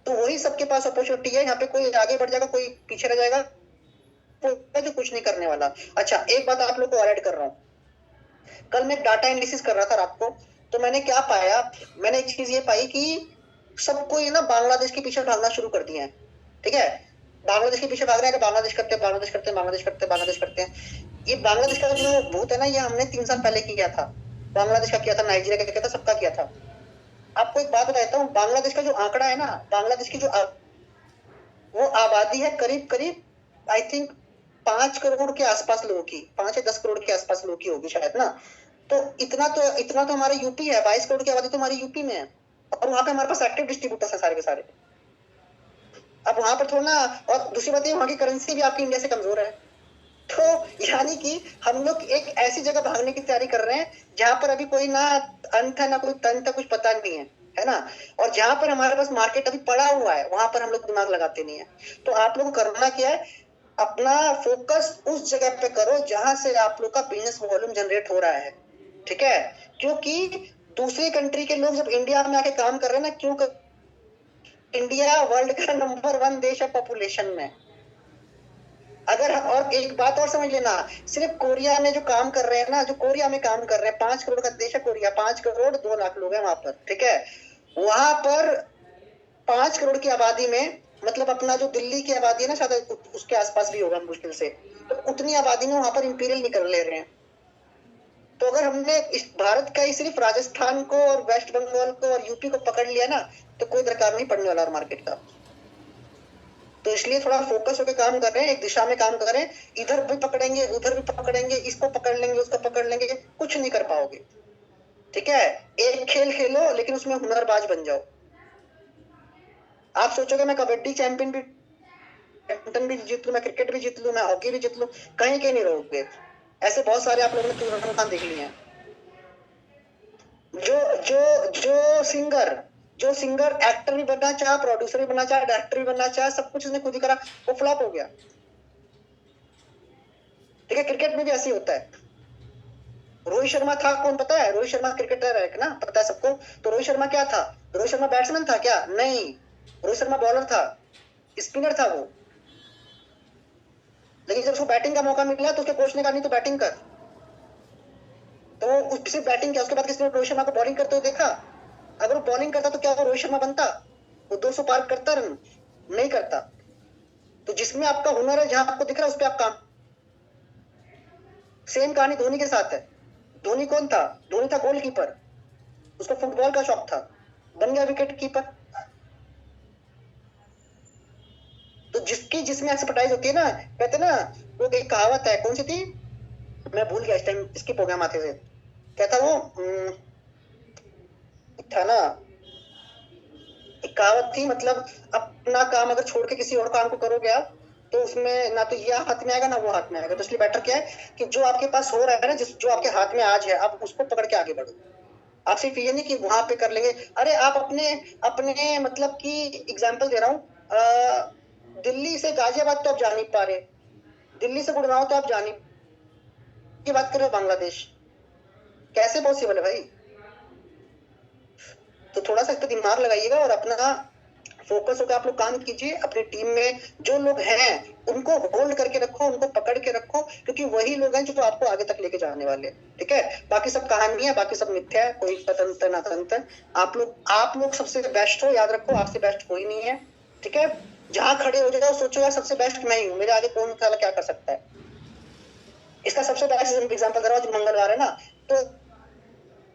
तो वही सबके पास अपॉर्चुनिटी है, यहाँ पे कोई आगे बढ़ जाएगा, कोई पीछे रह जाएगा, तो कुछ नहीं करने वाला। अच्छा, एक बात आप लोग को और ऐड कर रहा हूँ, कल मैं डाटा एनालिसिस कर रहा था रात को, तो मैंने क्या पाया, मैंने एक चीज ये पाई कि सबको ये ना बांग्लादेश के पीछे भागना शुरू कर दिए हैं। ठीक है, बांग्लादेश के पीछे भाग रहे हैं, बांग्लादेश करते हैं, बांग्लादेश करते हैं, बांग्लादेश करते हैं, बांग्लादेश करते हैं। ये बांग्लादेश का जो भूत है ना, ये हमने 3 साल पहले किया था, बांग्लादेश का किया था, नाइजीरिया का किया था, सबका किया था। आपको एक बात बताता हूँ, बांग्लादेश का जो आंकड़ा है ना, बांग्लादेश की जो वो आबादी है करीब करीब आई थिंक 5 करोड़ के आसपास लोगों की, 5 या 10 करोड़ के आसपास लोगों की होगी शायद ना। तो इतना तो हमारा यूपी है, 22 करोड़ की आबादी तो हमारी यूपी में है, और वहां पे हमारे पास एक्टिव डिस्ट्रीब्यूटर्स है सारे के सारे। अब वहां पर थोड़ा ना, और दूसरी बात ये, वहां की करेंसी भी आपकी इंडिया से कमजोर है। तो यानी कि हम लोग एक ऐसी जगह भागने की तैयारी कर रहे हैं जहां पर अभी कोई ना अंत है ना कोई तंत है, कुछ पता नहीं है ना। और जहां पर हमारे पास मार्केट अभी पड़ा हुआ है, वहां पर हम लोग दिमाग लगाते नहीं है। तो आप लोग को करना क्या है, अपना फोकस उस जगह पे करो जहां से आप लोग का बिजनेस वॉल्यूम जनरेट हो रहा है। ठीक है, क्योंकि दूसरी कंट्री के लोग जब इंडिया में आके काम कर रहे हैं ना, क्यों इंडिया वर्ल्ड का नंबर 1 देश है पॉपुलेशन में। अगर, और एक बात और समझ लेना, सिर्फ कोरिया में जो काम कर रहे हैं ना, जो कोरिया में काम कर रहे हैं, 5 करोड़ का देश है कोरिया, 5 करोड़ 2 लाख लोग हैं वहां पर। ठीक है, वहां पर 5 करोड़ की आबादी में, मतलब अपना जो दिल्ली की आबादी है ना, शायद उसके आसपास भी होगा मुश्किल से, तो उतनी आबादी में वहां पर इंपीरियल निकल ले रहे हैं। तो अगर हमने इस भारत का ही सिर्फ राजस्थान को और वेस्ट बंगाल को और यूपी को पकड़ लिया ना, तो कोई दरकार नहीं पड़ने वाला मार्केट का। तो इसलिए थोड़ा फोकस होकर काम कर रहे हैं, एक दिशा में काम कर रहे हैं, इधर भी पकड़ेंगे उधर भी पकड़ेंगे, इसको पकड़ लेंगे उसको पकड़ लेंगे, कुछ नहीं कर पाओगे। ठीक है, एक खेल खेलो लेकिन उसमें हुनरबाज बन जाओ। आप सोचोगे मैं कबड्डी चैंपियन भी, बैडमिंटन भी जीत लूं, मैं क्रिकेट भी जीत लूं, मैं हॉकी भी जीत लूं, कहीं के नहीं रहोगे। ऐसे बहुत सारे आप लोगों ने टूर्नामेंट खान देख लिए हैं। जो सिंगर एक्टर भी बनना चाहा, प्रोड्यूसर भी बनना चाहा, डायरेक्टर भी बनना चाहा, सब कुछ उसने खुद ही करा, वो फ्लॉप हो गया। ठीक है, क्रिकेट में भी ऐसे ही होता है। रोहित शर्मा था, कौन पता है? रोहित शर्मा क्रिकेटर है ना, पता है सबको। तो रोहित शर्मा क्या था? रोहित शर्मा बैट्समैन था क्या? नहीं, रोहित शर्मा बॉलर था, स्पिनर था वो। लेकिन जब उसको बैटिंग का मौका मिला तो उसके कोच ने कहा नहीं तो बैटिंग कर, तो वो सिर्फ बैटिंग किया। उसके बाद किसी ने रोहित शर्मा को बॉलिंग करते हुए देखा? अगर वो बॉलिंग करता तो क्या वो रोहित शर्मा बनता? वो 200 पार करता रन? नहीं करता। तो जिसमें आपका हुनर है, जहां आपको दिख रहा है, उस पर आप काम। सेम कहानी धोनी के साथ है। धोनी कौन था? धोनी था गोलकीपर, उसको फुटबॉल का शौक था, बन गया विकेट कीपर। तो जिसमें एक्सपर्टाइज होती है ना, कहते ना, वो एक कहावत है, कौन सी थी मैं भूल गया, इस टाइम स्किप हो गया माथे से। क्या था वो, था ना, एक कहावत थी, मतलब अपना काम अगर छोड़ के किसी और काम को करोगे आप, तो उसमें ना तो ये हाथ में आएगा ना वो हाथ में आएगा। तो इसलिए बेटर क्या है कि जो आपके पास हो रहा है ना, जो आपके हाथ में आज है, आप उसको पकड़ के आगे बढ़ो। आप सिर्फ ये नहीं कि वहां पे कर लेंगे। अरे आप अपने मतलब की एग्जाम्पल दे रहा हूँ, दिल्ली से गाजियाबाद तो आप जा नहीं पा रहे, दिल्ली से गुड़गांव तो आप जा नहीं, की बात कर रहे हो बांग्लादेश, कैसे पॉसिबल है भाई? तो थोड़ा सा इस पर दिमाग लगाइएगा और अपना फोकस होकर आप लोग काम कीजिए। अपनी टीम में जो लोग हैं उनको होल्ड करके रखो, उनको पकड़ के रखो, क्योंकि वही लोग हैं जो आपको आगे तक लेके जाने वाले। ठीक है, बाकी सब कहानी है, बाकी सब मिथ्या है, कोई स्वतंत्र ना तंत्र। आप लोग सबसे बेस्ट हो, याद रखो, आपसे बेस्ट कोई नहीं है। ठीक है, जहां खड़े हो जाओ सोचो यार सबसे बेस्ट मैं ही हूँ, मेरे आगे कौन साला क्या कर सकता है। इसका सबसे बेस्ट एग्जाम्पल दे रहा हूँ, मंगलवार है ना, तो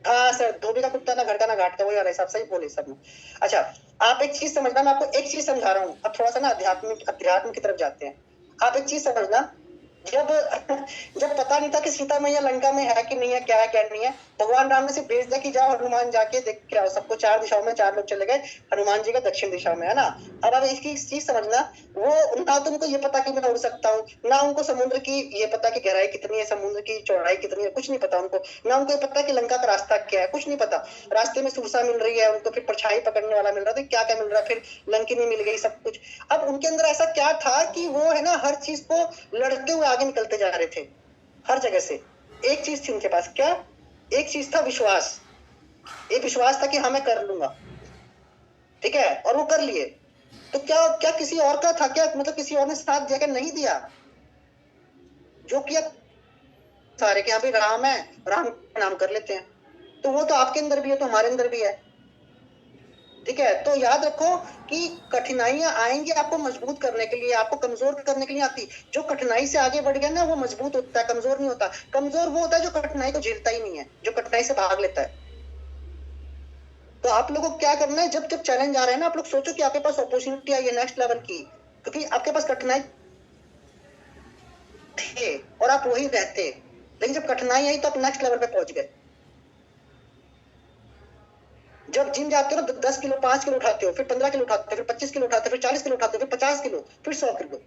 हाँ सर, धोबी का कुत्ता ना घर का ना घाट का, वही वाला हिसाब, सही बोले सब में। अच्छा, आप एक चीज समझना, मैं आपको एक चीज समझा रहा हूँ, अब थोड़ा सा ना अध्यात्म की तरफ जाते हैं। आप एक चीज समझना, जब जब पता नहीं था कि सीता मैया लंका में है कि नहीं है, क्या है क्या नहीं है, भगवान राम ने सिर्फ भेज दिया कि जाओ हनुमान जाके देख के आओ। सबको 4 दिशाओं में 4 लोग चले गए, हनुमान जी का दक्षिण दिशा में, है ना। अब आप इसकी चीज समझना, वो ना तो उनको ये पता कि मैं उड़ सकता हूँ, ना उनको समुद्र की ये पता कि गहराई कितनी है, समुद्र की चौड़ाई कितनी है, कुछ नहीं पता उनको। ना उनको ये पता कि लंका का रास्ता क्या है, कुछ नहीं पता। रास्ते में सुरसा मिल रही है उनको, फिर परछाई पकड़ने वाला मिल रहा था, क्या क्या मिल रहा है, फिर लंकिनी मिल गई, सब कुछ। अब उनके अंदर ऐसा क्या था कि वो है ना हर चीज को लड़ते हुए आगे निकलते जा रहे थे, हर जगह से। एक चीज थी उनके पास, क्या? एक चीज था विश्वास। एक विश्वास था कि हाँ मैं कर लूंगा, ठीक है, और वो कर लिए। तो क्या क्या किसी और का था क्या? मतलब किसी और ने साथ दिया क्या? नहीं दिया। जो किया सारे के यहाँ पे राम है, राम का नाम कर लेते हैं। तो वो तो आपके अंदर भी है, तो हमारे अंदर भी है, ठीक है। तो याद रखो कि कठिनाइयां आएंगी आपको मजबूत करने के लिए, आपको कमजोर करने के लिए आती। जो कठिनाई से आगे बढ़ गया ना वो मजबूत होता है, कमजोर नहीं होता। कमजोर वो होता है जो कठिनाई को झेलता ही नहीं है, जो कठिनाई से भाग लेता है। तो आप लोगों को क्या करना है, जब जब चैलेंज आ रहे हैं ना, आप लोग सोचो कि आपके पास अपॉर्चुनिटी आई है नेक्स्ट लेवल की, क्योंकि आपके पास कठिनाई थे और आप वही रहते, लेकिन जब कठिनाई आई तो आप नेक्स्ट लेवल पे पहुंच गए। जब जिम जाते हो ना 10 किलो 5 किलो उठाते हो, फिर 15 किलो उठाते हो, फिर 25 किलो उठाते हो, फिर 40 किलो उठाते हो, फिर 50 किलो, फिर 100 किलो।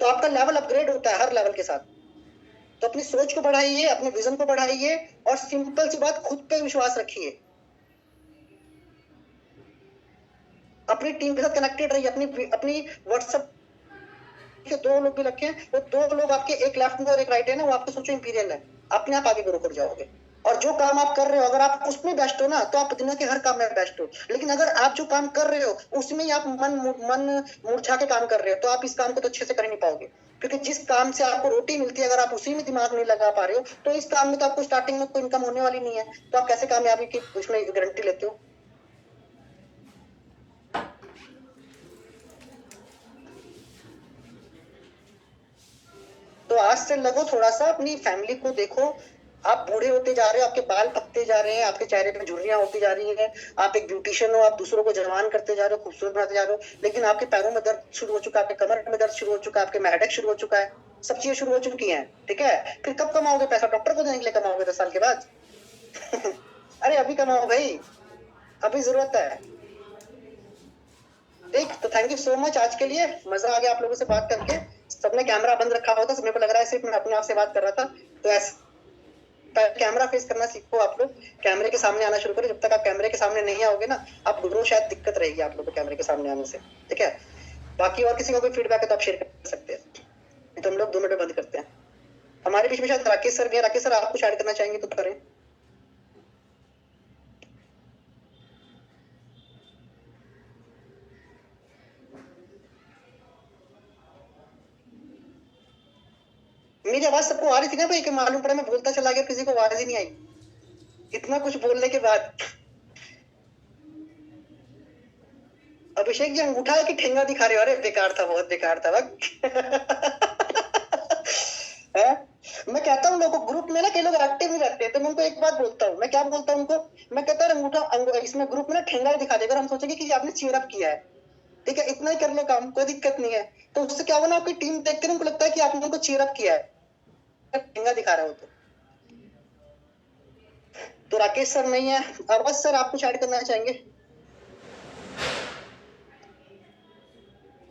तो आपका लेवल अपग्रेड होता है हर लेवल के साथ। तो अपनी सोच को बढ़ाइए, अपने विजन को बढ़ाइए, और सिंपल सी बात, खुद पे विश्वास रखिए। अपनी टीम के साथ कनेक्टेड रहिए। अपनी व्हाट्सएप के 2 लोग भी रखे हैं, वो 2 लोग आपके, एक लेफ्ट में और एक राइट है ना, वो आपको सोचो इंपीरियल है, अपने आप आगे ग्रो कर जाओगे। और जो काम आप कर रहे हो, अगर आप उसमें बेस्ट हो ना, तो आप दुनिया के हर काम में बेस्ट हो। लेकिन अगर आप जो काम कर रहे हो उसमें ही आप मन मुरझा के काम कर रहे हो, तो आप इस काम को तो अच्छे से कर नहीं पाओगे। क्योंकि जिस काम से आपको रोटी मिलती है, अगर आप उसी में दिमाग नहीं लगा पा रहे हो, तो इस काम में तो आपको स्टार्टिंग में कोई इनकम होने वाली नहीं है। तो आप कैसे कामयाबी की उसमें गारंटी लेते हो? तो आज से लगो थोड़ा सा, अपनी फैमिली को देखो। आप बूढ़े होते जा रहे हो, आपके बाल पकते जा रहे हैं, आपके चेहरे पे झुर्रियां होती जा रही हैं। आप एक ब्यूटिशियन हो, आप दूसरों को जवान करते जा रहे हो, खूबसूरत बनाते जा रहे हो, लेकिन आपके पैरों में दर्द शुरू हो चुका है, आपके कमर में दर्द शुरू हो चुका है, आपके में हेडेक शुरू हो चुका है, सब चीजें शुरू हो चुकी हैं, ठीक है। फिर कब कमाओगे पैसा? डॉक्टर को देने के लिए कमाओगे 10 साल के बाद? अरे अभी कमाओ भाई, अभी जरूरत है। ठीक, तो थैंक यू सो मच आज के लिए, मजा आ गया आप लोगों से बात करके। सबने कैमरा बंद रखा होता, मेरे को लग रहा है सिर्फ मैं अपने आप से बात कर रहा था। तो ऐसे कैमरा फेस करना सीखो आप लोग, कैमरे के सामने आना शुरू करो। जब तक आप कैमरे के सामने नहीं आओगे ना, आप ग्रो शायद दिक्कत रहेगी आप लोग को कैमरे के सामने आने से, ठीक है। बाकी और किसी को कोई फीडबैक है तो आप शेयर कर सकते हैं, नहीं तो हम लोग 2 मिनट बंद करते हैं। हमारे बीच में शायद राकेश सर भी है। राकेश सर, आप कुछ ऐड करना चाहेंगे तो करें। मेरी आवाज सबको आ रही थी ना भाई, कि मालूम पड़ा मैं बोलता चला गया, किसी को आवाज ही नहीं आई इतना कुछ बोलने के बाद। अभिषेक जी अंगूठा है कि ठेंगा दिखा रहे हो? अरे बेकार था, बहुत बेकार था मैं कहता हूँ लोगों को, ग्रुप में ना कई लोग एक्टिव नहीं रहते, तो मैं उनको एक बात बोलता हूँ। मैं क्या बोलता हूँ उनको? मैं कहता हूँ अंगूठा इसमें ग्रुप में ना ठेंगा ही दिखा देगा, हम सोचेंगे कि आपने चीयर अप किया है, ठीक है, इतना ही कर लो काम, कोई दिक्कत नहीं है। तो उससे क्या होगा ना, आपकी टीम देखते उनको लगता है कि आपने उनको चीयर अप किया है, ठेंगा दिखा रहा हो तो राकेश सर नहीं है। अवध सर, आप कुछ ऐड करना चाहेंगे?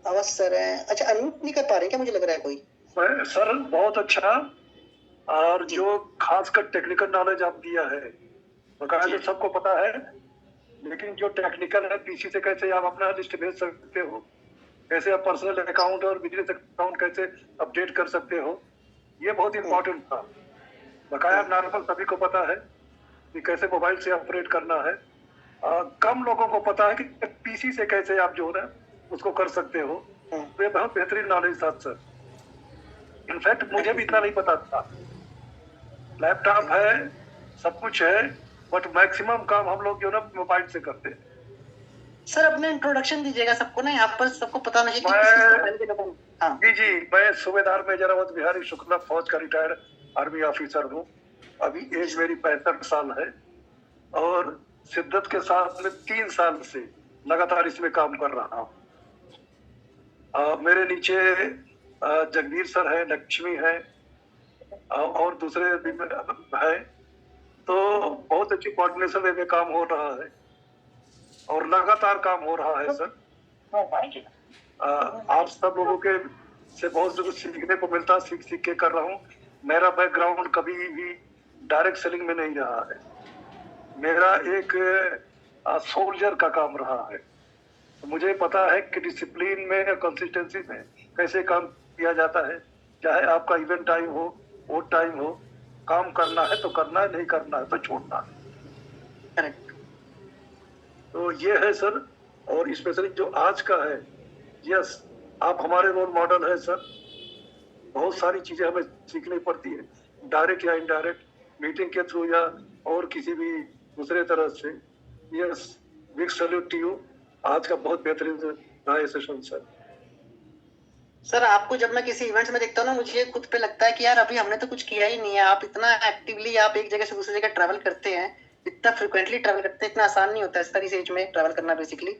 अवध सर है, अच्छा, अनम्यूट नहीं कर पा रहे क्या? मुझे लग रहा है कोई। सर बहुत अच्छा, और जो खासकर टेक्निकल नॉलेज आप दिया है, बकायदा तो सबको पता है, लेकिन जो टेक्निकल है, पीसी से कैसे आप अपना लिस्ट भेज सकते हो, कैसे आप पर्सनल अकाउंट और बिजनेस अकाउंट कैसे अपडेट कर सकते हो, ये बहुत इम्पोर्टेंट था। बकाया नॉर्मल सभी को पता है कि कैसे मोबाइल से ऑपरेट करना है। कम लोगों को पता है कि पीसी से कैसे आप जो है उसको कर सकते हो। तो ये बहुत बेहतरीन नॉलेज था सर। इनफैक्ट मुझे भी इतना नहीं पता था। लैपटॉप है, सब कुछ है, बट मैक्सिमम काम हम लोग जो ना मोबाइल से करते हैं। सर अपने इंट्रोडक्शन दीजिएगा सबको ना, यहाँ पर सबको पता नहीं जी जी, मैं सूबेदार मेजर अवध बिहारी शुक्ला, फौज का रिटायर्ड आर्मी ऑफिसर हूँ। अभी एज मेरी 65 साल है, और शिद्दत के साथ में 3 साल से लगातार इसमें काम कर रहा हूँ। मेरे नीचे जगवीर सर है, लक्ष्मी है और दूसरे भी है। तो बहुत अच्छी कोऑर्डिनेशन में काम हो रहा है और लगातार काम हो रहा है सर। आप सब लोगों के से बहुत कुछ सीखने को मिलता है, सीख के कर रहा हूँ। मेरा बैकग्राउंड कभी भी डायरेक्ट सेलिंग में नहीं रहा है, मेरा एक सोल्जर का काम रहा है। तो मुझे पता है कि डिसिप्लिन में या कंसिस्टेंसी में कैसे काम किया जाता है। चाहे आपका इवेंट टाइम हो, वो टाइम हो, काम करना है तो करना है, नहीं करना है तो छोड़ना है। करेक्ट। तो ये है सर। और स्पेशली जो आज का है, यस, आप हमारे रोल मॉडल है सर। बहुत सारी चीजें हमें सीखनी पड़ती है, डायरेक्ट या इनडायरेक्ट, मीटिंग के थ्रू या और किसी भी दूसरे तरह से। Yes, big salute to you. आज का बहुत बेहतरीन रहा ये सेशन सर। सर आपको जब मैं किसी इवेंट्स में देखता हूँ ना, मुझे खुद पे लगता है कि यार अभी हमने तो कुछ किया ही नहीं है। आप इतना एक्टिवली आप एक जगह से दूसरी जगह ट्रैवल करते हैं, इतना फ्रिक्वेंटली ट्रैवल करते हैं, इतना आसान नहीं होता है इस तरह से एज में ट्रैवल करना बेसिकली।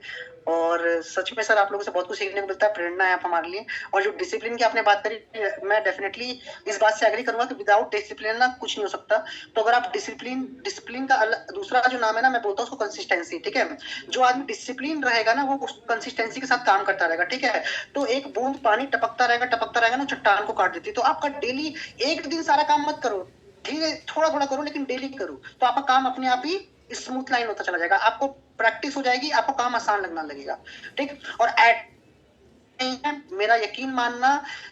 और सच में सर आप लोगों से बहुत कुछ सीखने को मिलता है, प्रेरणा है आप हमारे लिए। और जो डिसिप्लिन की आपने बात करी, मैं डेफिनेटली इस बात से एग्री करूंगा कि विदाउट डिसिप्लिन ना कुछ नहीं हो सकता। तो अगर आप डिसिप्लिन का दूसरा जो नाम है ना, मैं बोलता हूँ उसको कंसिस्टेंसी। ठीक है, जो आदमी डिसिप्लिन रहेगा ना, वो उस कंसिस्टेंसी के साथ काम करता रहेगा। ठीक है, तो एक बूंद पानी टपकता रहेगा ना, चट्टान को काट देती है। तो आपका डेली, एक दिन सारा काम मत करो, धीरे थोड़ा थोड़ा करो, लेकिन डेली करो, तो आपका काम अपने आप ही स्मूथ लाइन होता चला जाएगा। आपको प्रैक्टिस हो जाएगी, आपको काम आसान लगना लगेगा। ठीक, और मेरा यकीन मानना,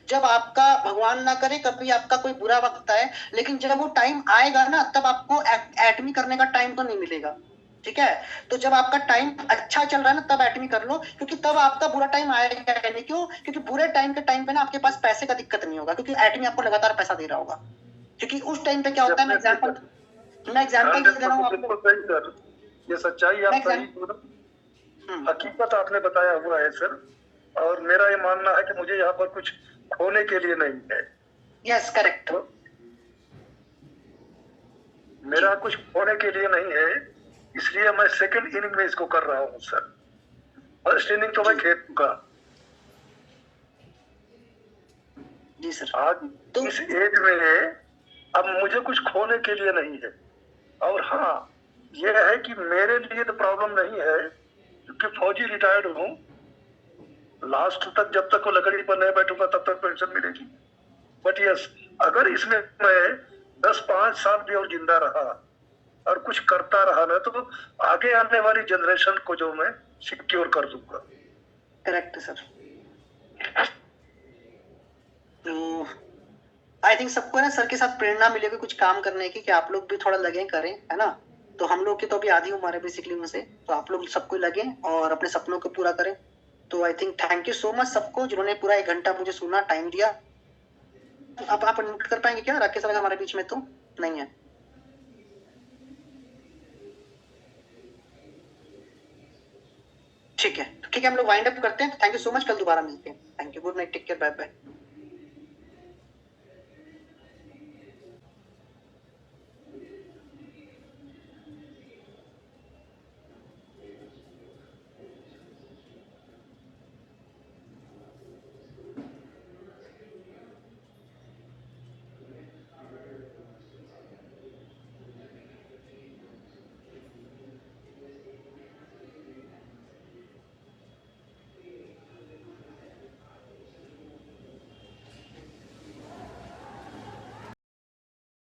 जब आपका भगवान ना करे कभी आपका कोई बुरा वक्त आए, लेकिन जब वो टाइम आएगा ना, तब आपको एटमी करने का टाइम तो नहीं मिलेगा। ठीक है, तो जब आपका टाइम अच्छा चल रहा है ना, तब एटमी कर लो, क्योंकि तब आपका बुरा टाइम आएगा नहीं। क्यों? क्योंकि बुरे टाइम के टाइम पे ना आपके पास पैसे का दिक्कत नहीं होगा, क्योंकि एटमी आपको लगातार पैसा दे रहा होगा। क्योंकि उस टाइम पे क्या होता है, मैं एग्जांपल दे रहा हूँ आपको। सही सर, ये सच्चाई आप सही, हकीकत आपने बताया हुआ है सर। और मेरा ये मानना है कि मुझे यहाँ पर कुछ खोने के लिए नहीं है। Yes, correct. मेरा कुछ खोने के लिए नहीं है, इसलिए मैं सेकंड इनिंग में इसको कर रहा हूँ सर। फर्स्ट इनिंग तो मैं खेल चुका। जी सर। आज तो इस एज में अब मुझे कुछ खोने के लिए नहीं है। और हाँ, ये है कि मेरे लिए तो प्रॉब्लम नहीं है, क्योंकि फौजी रिटायर्ड हूँ। लास्ट तक जब तक वो लकड़ी पर नहीं बैठूंगा तब तक पेंशन मिलेगी। बट यस, अगर इसमें मैं 10-5 साल भी और जिंदा रहा और कुछ करता रहा ना, तो आगे आने वाली जनरेशन को जो मैं सिक्योर कर दूंगा। Correct sir. तो आई थिंक सबको ना सर के साथ प्रेरणा मिलेगी कुछ काम करने की, कि आप लोग भी थोड़ा लगे करें, है ना। तो हम लोग की तो अभी आधी उम्र है बेसिकली उनसे, तो आप लोग सबको लगे और अपने सपनों को पूरा करें। तो I think thank you so much सबको जिन्होंने पूरा 1 घंटा मुझे सुना, टाइम दिया। अब आप अनम्यूट कर पाएंगे क्या? राकेश सर हमारे बीच में तो नहीं है। ठीक है, हम लोग वाइंड अप करते हैं। थैंक यू सो मच, कल दोबारा मिलते हैं। Thank you, good night, take care, bye bye.